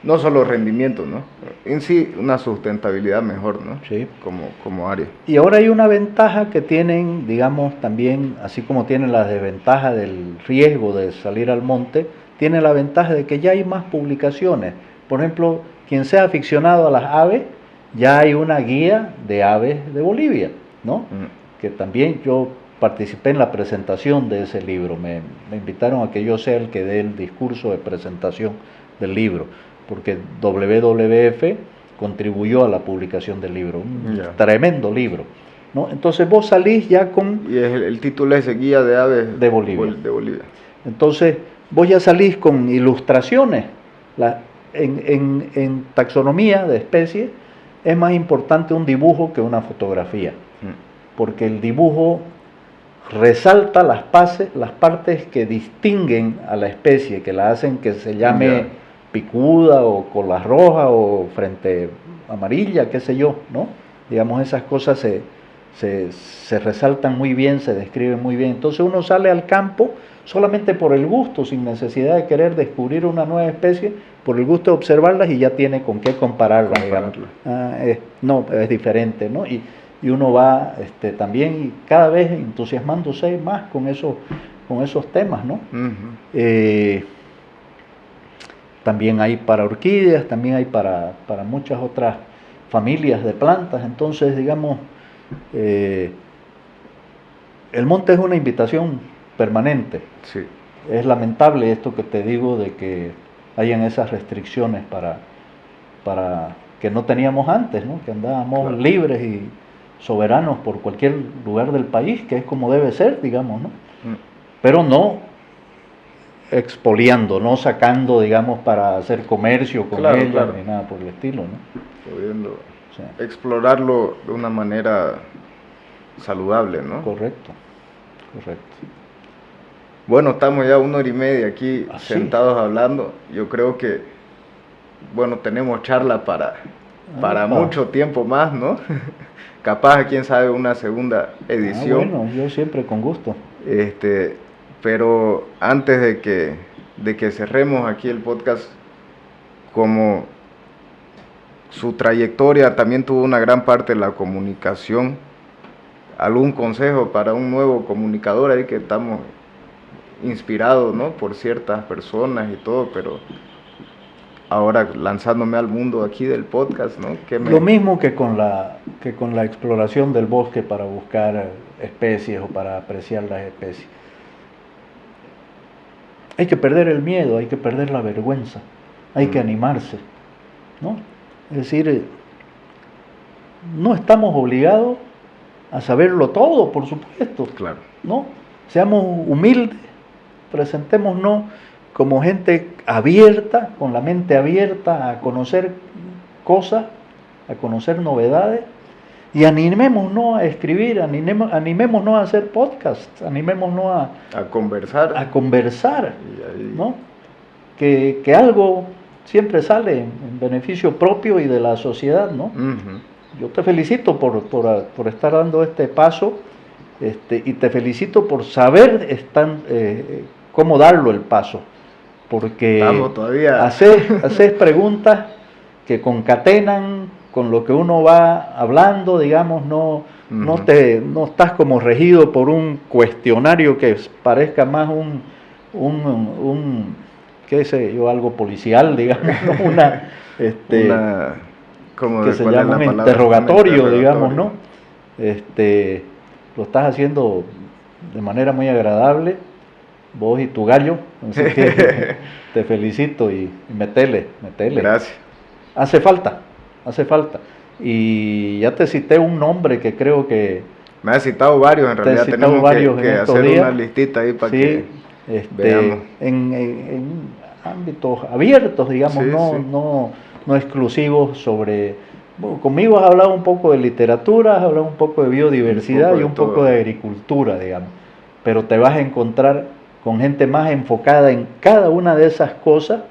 no solo rendimiento, ¿no? En sí una sustentabilidad mejor, ¿no? Sí. Como área. Y ahora hay una ventaja que tienen, digamos, también, así como tienen la desventaja del riesgo de salir al monte, tiene la ventaja de que ya hay más publicaciones. Por ejemplo, quien sea aficionado a las aves, ya hay una guía de aves de Bolivia, ¿no? Que también yo participé en la presentación de ese libro. Me invitaron a que yo sea el que dé el discurso de presentación del libro, porque WWF contribuyó a la publicación del libro, un tremendo libro, ¿no? Entonces vos salís ya con... Y el título es Guía de Aves de Bolivia. De Bolivia. Entonces vos ya salís con ilustraciones. En taxonomía de especies es más importante un dibujo que una fotografía, porque el dibujo resalta las partes que distinguen a la especie, que la hacen que se llame picuda o cola roja o frente amarilla, qué sé yo, ¿no? Digamos, esas cosas se resaltan muy bien, se describen muy bien. Entonces uno sale al campo solamente por el gusto, sin necesidad de querer descubrir una nueva especie, por el gusto de observarlas y ya tiene con qué compararlas. No, es diferente, ¿no? Y uno va también cada vez entusiasmándose más con esos temas, ¿no? También hay para orquídeas, también hay para muchas otras familias de plantas. Entonces, digamos, el monte es una invitación permanente. Sí. Es lamentable esto que te digo de que hayan esas restricciones para que no teníamos antes, ¿no? Que andábamos libres y soberanos por cualquier lugar del país, que es como debe ser, digamos, ¿no? Pero no expoliando, no sacando, digamos, para hacer comercio con ellas, ni nada por el estilo, ¿no? Pudiendo explorarlo de una manera saludable, ¿no? Correcto. Bueno, estamos ya 1 hora y media aquí sentados hablando. Yo creo que, bueno, tenemos charla para mucho tiempo más, ¿no? Capaz, quién sabe, una segunda edición. Bueno, yo siempre con gusto. Pero antes de que cerremos aquí el podcast, como su trayectoria también tuvo una gran parte de la comunicación, ¿algún consejo para un nuevo comunicador ahí que estamos inspirados, ¿no? Por ciertas personas y todo, pero ahora lanzándome al mundo aquí del podcast, ¿no? Lo mismo que con la exploración del bosque para buscar especies o para apreciar las especies. Hay que perder el miedo, hay que perder la vergüenza, hay que animarse, ¿no? Es decir, no estamos obligados a saberlo todo, por supuesto, claro, ¿no? Seamos humildes, presentémonos como gente abierta, con la mente abierta a conocer cosas, a conocer novedades, y animémonos a escribir, animémonos a hacer podcasts, animémonos a conversar. A conversar, ¿no? Que algo siempre sale en beneficio propio y de la sociedad, ¿no? Yo te felicito por estar dando este paso, y te felicito por saber cómo darlo el paso, porque haces preguntas que concatenan con lo que uno va hablando, digamos, no estás como regido por un cuestionario que parezca más un qué sé yo, algo policial, digamos, que se llama un interrogatorio, digamos, ¿no? Lo estás haciendo de manera muy agradable, vos y tu gallo, así que te felicito y metele. Gracias. Hace falta. Y ya te cité un nombre que creo que... Me has citado varios, en realidad tenemos que hacer una listita ahí para que veamos. En ámbitos abiertos, digamos, no exclusivos sobre... Bueno, conmigo has hablado un poco de literatura, has hablado un poco de biodiversidad y un poco de agricultura, digamos. Pero te vas a encontrar con gente más enfocada en cada una de esas cosas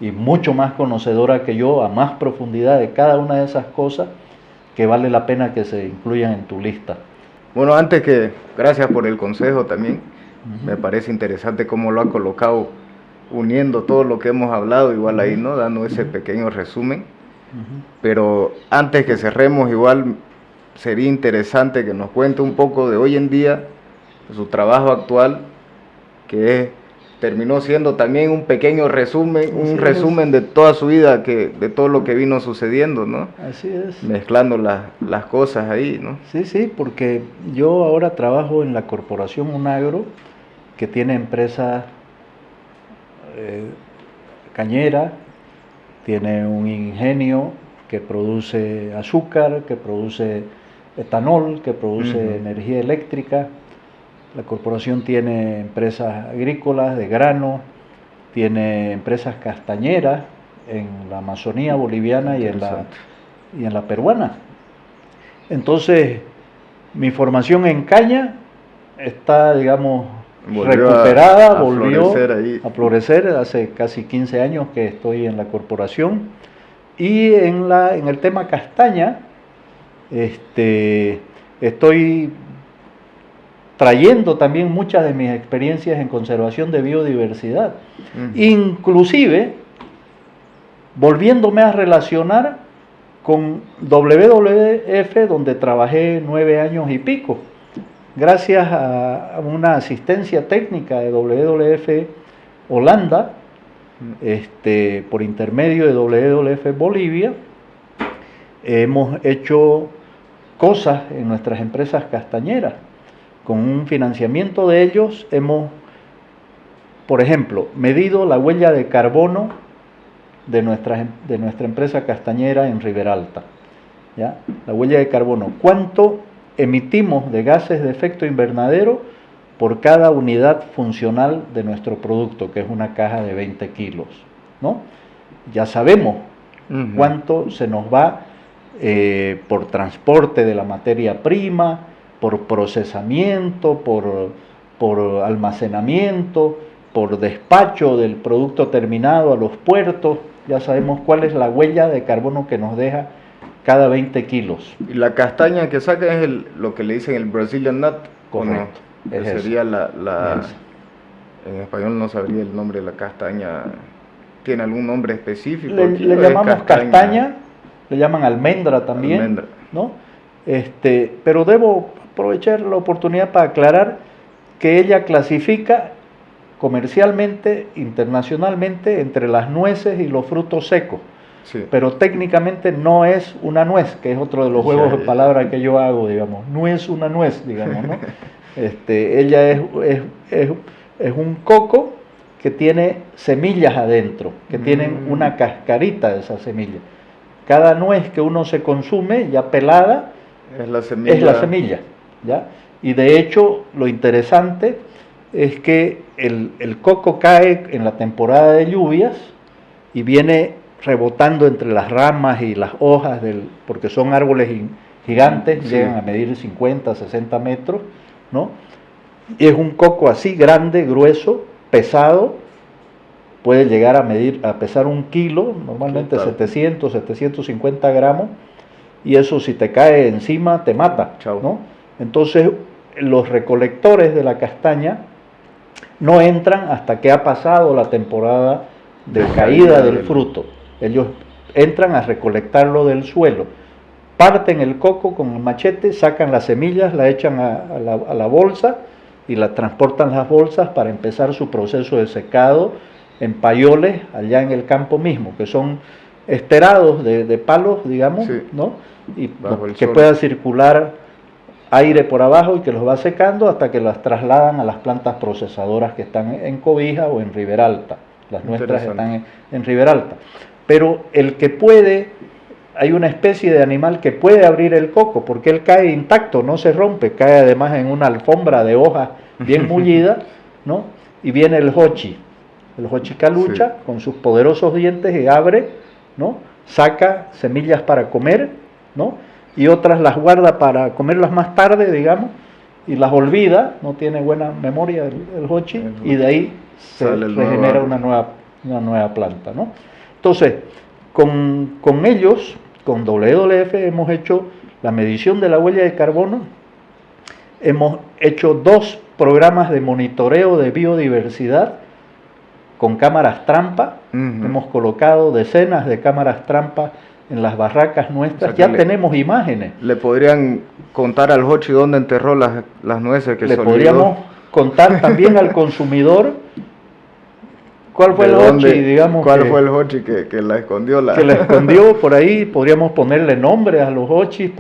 y mucho más conocedora que yo, a más profundidad de cada una de esas cosas, que vale la pena que se incluyan en tu lista. Bueno, gracias por el consejo también. Me parece interesante cómo lo ha colocado, uniendo todo lo que hemos hablado, igual ahí, ¿no? Dando ese pequeño resumen. Pero antes que cerremos, igual sería interesante que nos cuente un poco de hoy en día, de su trabajo actual, que es terminó siendo también un pequeño resumen, un Así resumen de toda su vida, de todo lo que vino sucediendo, ¿no? Así es. Mezclando las cosas ahí, ¿no? Sí, sí, porque yo ahora trabajo en la corporación Unagro, que tiene empresas cañera, tiene un ingenio que produce azúcar, que produce etanol, que produce energía eléctrica. La corporación tiene empresas agrícolas de grano, tiene empresas castañeras en la Amazonía boliviana y en la peruana. Entonces, mi formación en caña está, digamos, recuperada, volvió a florecer. Hace casi 15 años que estoy en la corporación. Y en el tema castaña, estoy trayendo también muchas de mis experiencias en conservación de biodiversidad, inclusive volviéndome a relacionar con WWF, donde trabajé 9 años y pico, gracias a una asistencia técnica de WWF Holanda, por intermedio de WWF Bolivia. Hemos hecho cosas en nuestras empresas castañeras. Con un financiamiento de ellos hemos, por ejemplo, medido la huella de carbono de nuestra empresa castañera en Riberalta. ¿Ya? La huella de carbono. ¿Cuánto emitimos de gases de efecto invernadero por cada unidad funcional de nuestro producto, que es una caja de 20 kilos? ¿No? Ya sabemos cuánto se nos va por transporte de la materia prima, por procesamiento, por almacenamiento, por despacho del producto terminado a los puertos. Ya sabemos cuál es la huella de carbono que nos deja cada 20 kilos. Y la castaña que sacan es lo que le dicen el Brazilian nut. Correcto. No, sería en español no sabría el nombre de la castaña. ¿Tiene algún nombre específico? Le llamamos castaña, le llaman almendra también, ¿no? Pero debo aprovechar la oportunidad para aclarar que ella clasifica comercialmente, internacionalmente, entre las nueces y los frutos secos. Sí. Pero técnicamente no es una nuez, que es otro de los juegos de palabras que yo hago, digamos. No es una nuez, digamos, ¿no? Ella es un coco que tiene semillas adentro, que tienen una cascarita de esas semillas. Cada nuez que uno se consume, ya pelada, es la semilla. ¿Ya? Y de hecho, lo interesante es que el coco cae en la temporada de lluvias y viene rebotando entre las ramas y las hojas, porque son árboles gigantes, sí. Llegan a medir 50, 60 metros, ¿no? Y es un coco así grande, grueso, pesado, puede llegar a pesar 1 kilo, normalmente 700, 750 gramos, y eso si te cae encima te mata, ¿no? Entonces los recolectores de la castaña no entran hasta que ha pasado la temporada de caída del fruto. Ellos entran a recolectarlo del suelo, parten el coco con el machete, sacan las semillas, la echan a la bolsa y la transportan las bolsas para empezar su proceso de secado en payoles allá en el campo mismo, que son esterados de palos, digamos, sí. ¿No? Y que pueda circular aire por abajo y que los va secando hasta que las trasladan a las plantas procesadoras que están en Cobija o en Riberalta. Las nuestras están en Riberalta. Pero el que puede, hay una especie de animal que puede abrir el coco, porque él cae intacto, no se rompe, cae además en una alfombra de hojas bien mullida, ¿no? Y viene el hochi calucha, sí. Con sus poderosos dientes y abre, ¿no? Saca semillas para comer, ¿no? Y otras las guarda para comerlas más tarde, digamos, y las olvida, no tiene buena memoria el hochi, y de ahí se regenera una nueva planta, ¿no? Entonces, con ellos, con WWF, hemos hecho la medición de la huella de carbono, hemos hecho 2 programas de monitoreo de biodiversidad con cámaras trampa, hemos colocado decenas de cámaras trampa en las barracas nuestras, o sea, ya tenemos imágenes. ¿Le podrían contar al hochi dónde enterró las nueces que le podríamos contar también al consumidor ¿Cuál fue el hochi, digamos? ¿Cuál fue el hochi que la escondió? Que la escondió por ahí. Podríamos ponerle nombres a los hochis,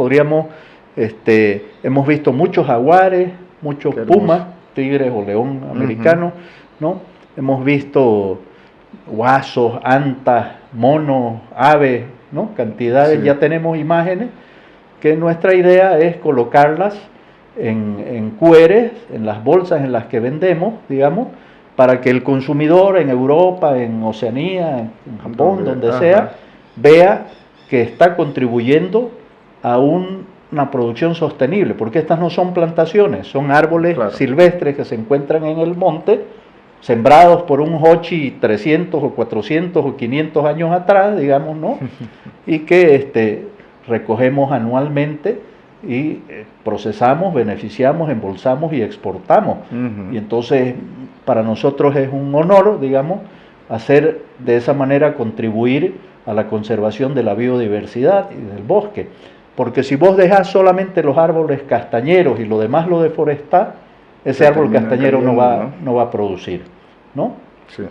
hemos visto muchos jaguares, muchos pumas, tigres o león americanos, ¿no? Hemos visto guasos, antas, monos, aves, ¿no? Cantidades, ya tenemos imágenes, que nuestra idea es colocarlas en QRs, en las bolsas en las que vendemos, digamos, para que el consumidor en Europa, en Oceanía, en Japón, donde sea, vea que está contribuyendo a una producción sostenible, porque estas no son plantaciones, son árboles silvestres que se encuentran en el monte, sembrados por un hochi 300 o 400 o 500 años atrás, digamos, ¿no? Y que recogemos anualmente y procesamos, beneficiamos, embolsamos y exportamos. Y entonces para nosotros es un honor, digamos, hacer de esa manera, contribuir a la conservación de la biodiversidad y del bosque. Porque si vos dejás solamente los árboles castañeros y lo demás lo deforestás, ese árbol castañero no va a producir, ¿no? Sí.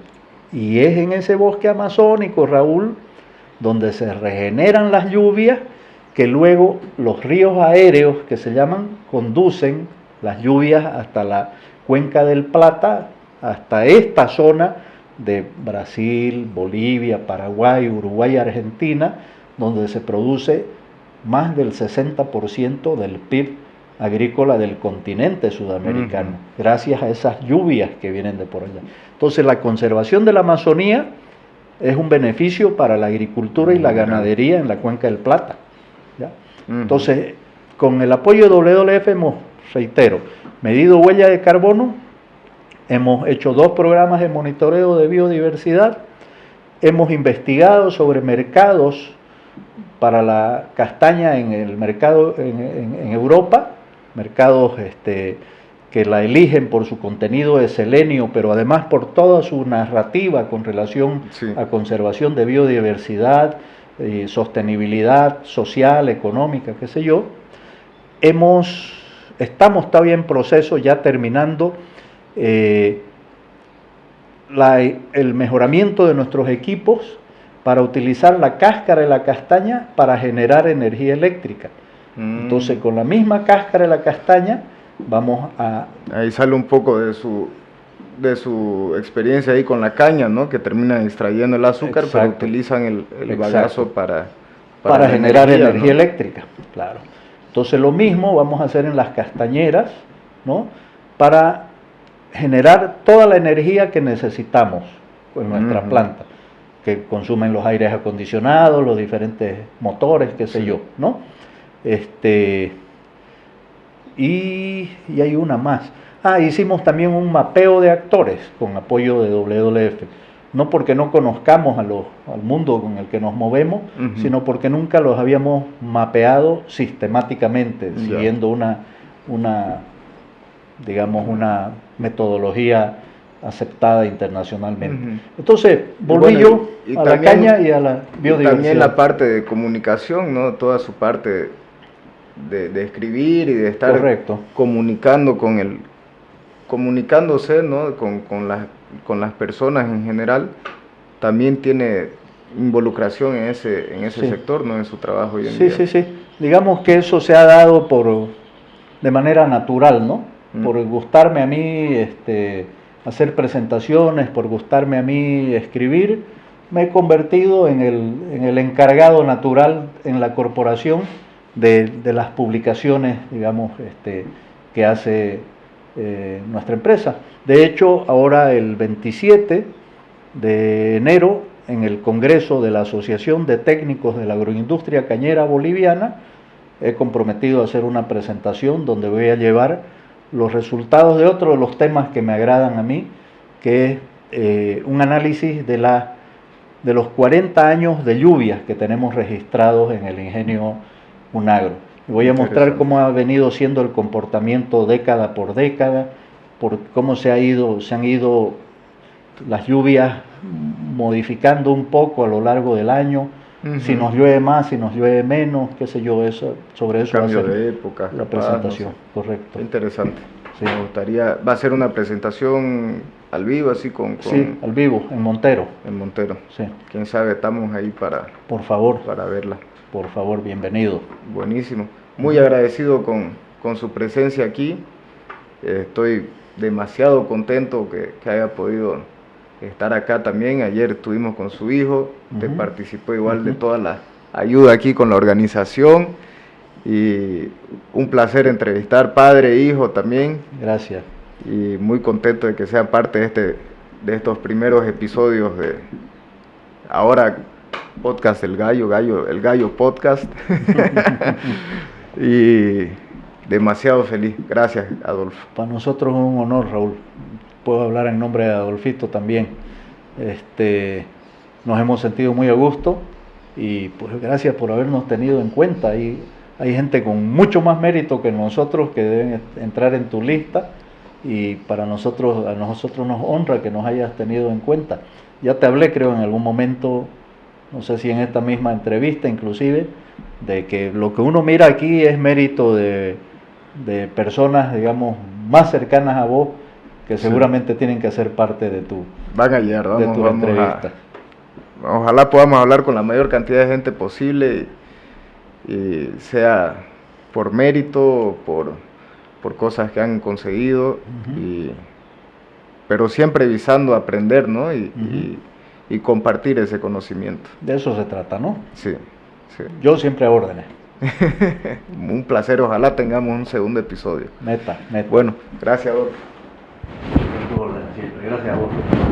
Y es en ese bosque amazónico, Raúl, donde se regeneran las lluvias, que luego los ríos aéreos, que se llaman, conducen las lluvias hasta la cuenca del Plata, hasta esta zona de Brasil, Bolivia, Paraguay, Uruguay, Argentina, donde se produce más del 60% del PIB agrícola del continente sudamericano, gracias a esas lluvias que vienen de por allá. Entonces la conservación de la Amazonía es un beneficio para la agricultura y la ganadería en la cuenca del Plata, ¿ya? Entonces, con el apoyo de WWF hemos, reitero, medido huella de carbono, hemos hecho 2 programas de monitoreo de biodiversidad, hemos investigado sobre mercados para la castaña en el mercado en Europa, mercados que la eligen por su contenido de selenio, pero además por toda su narrativa con relación a conservación de biodiversidad, sostenibilidad social, económica, qué sé yo. Estamos todavía en proceso, ya terminando el mejoramiento de nuestros equipos para utilizar la cáscara de la castaña para generar energía eléctrica. Entonces, con la misma cáscara de la castaña, vamos a... Ahí sale un poco de su experiencia ahí con la caña, ¿no? Que terminan extrayendo el azúcar, pero utilizan el bagazo para generar energía eléctrica, claro. Entonces, lo mismo vamos a hacer en las castañeras, ¿no? Para generar toda la energía que necesitamos en nuestra planta, que consumen los aires acondicionados, los diferentes motores, qué sé yo, ¿no? Y hay una más. Hicimos también un mapeo de actores con apoyo de WWF. No porque no conozcamos al mundo con el que nos movemos, sino porque nunca los habíamos mapeado sistemáticamente, siguiendo una metodología aceptada internacionalmente. Entonces, volví yo a la caña y a la biodiversidad. También la parte de comunicación, ¿no? Toda su parte de escribir y de estar comunicándose, ¿no? con las personas en general, también tiene involucración en ese sector, ¿no? En su trabajo hoy en día. Sí. Digamos que eso se ha dado de manera natural, ¿no? Por gustarme a mí hacer presentaciones, por gustarme a mí escribir, me he convertido en el encargado natural en la corporación de las publicaciones, digamos, que hace nuestra empresa. De hecho, ahora el 27 de enero, en el Congreso de la Asociación de Técnicos de la Agroindustria Cañera Boliviana, he comprometido a hacer una presentación donde voy a llevar los resultados de otro de los temas que me agradan a mí, que es un análisis de los 40 años de lluvias que tenemos registrados en el ingenio Unagro. Y voy a mostrar cómo ha venido siendo el comportamiento década por década, por cómo se han ido las lluvias modificando un poco a lo largo del año, si nos llueve más, si nos llueve menos, qué sé yo, sobre eso cambio de época, la presentación, no sé. Correcto. Interesante. Sí. Me gustaría, va a ser una presentación al vivo, así Sí, al vivo, en Montero. en Montero. Sí. Quién sabe, estamos ahí Por favor, para verla. por favor, bienvenido. Buenísimo. Muy agradecido con su presencia aquí. Estoy demasiado contento que haya podido estar acá también. Ayer estuvimos con su hijo, usted participó igual de toda la ayuda aquí con la organización. Y un placer entrevistar padre e hijo también. Gracias. Y muy contento de que sea parte de estos primeros episodios de ahora podcast El Gallo Podcast. Y demasiado feliz. Gracias, Adolfo. Para nosotros es un honor, Raúl. Puedo hablar en nombre de Adolfito también. Nos hemos sentido muy a gusto y pues gracias por habernos tenido en cuenta. Hay gente con mucho más mérito que nosotros que deben entrar en tu lista y a nosotros nos honra que nos hayas tenido en cuenta. Ya te hablé, creo, en algún momento, no sé si en esta misma entrevista inclusive, de que lo que uno mira aquí es mérito de personas, digamos, más cercanas a vos, que seguramente tienen que ser parte de tu, Van a llegar, vamos entrevista. Ojalá podamos hablar con la mayor cantidad de gente posible y sea por mérito, por cosas que han conseguido, pero siempre visando aprender, ¿no? Y compartir ese conocimiento. De eso se trata, ¿no? Sí, sí. Yo siempre a órdenes. Un placer, ojalá tengamos un segundo episodio. Meta. Bueno, gracias, Adolfo. Gracias a vos.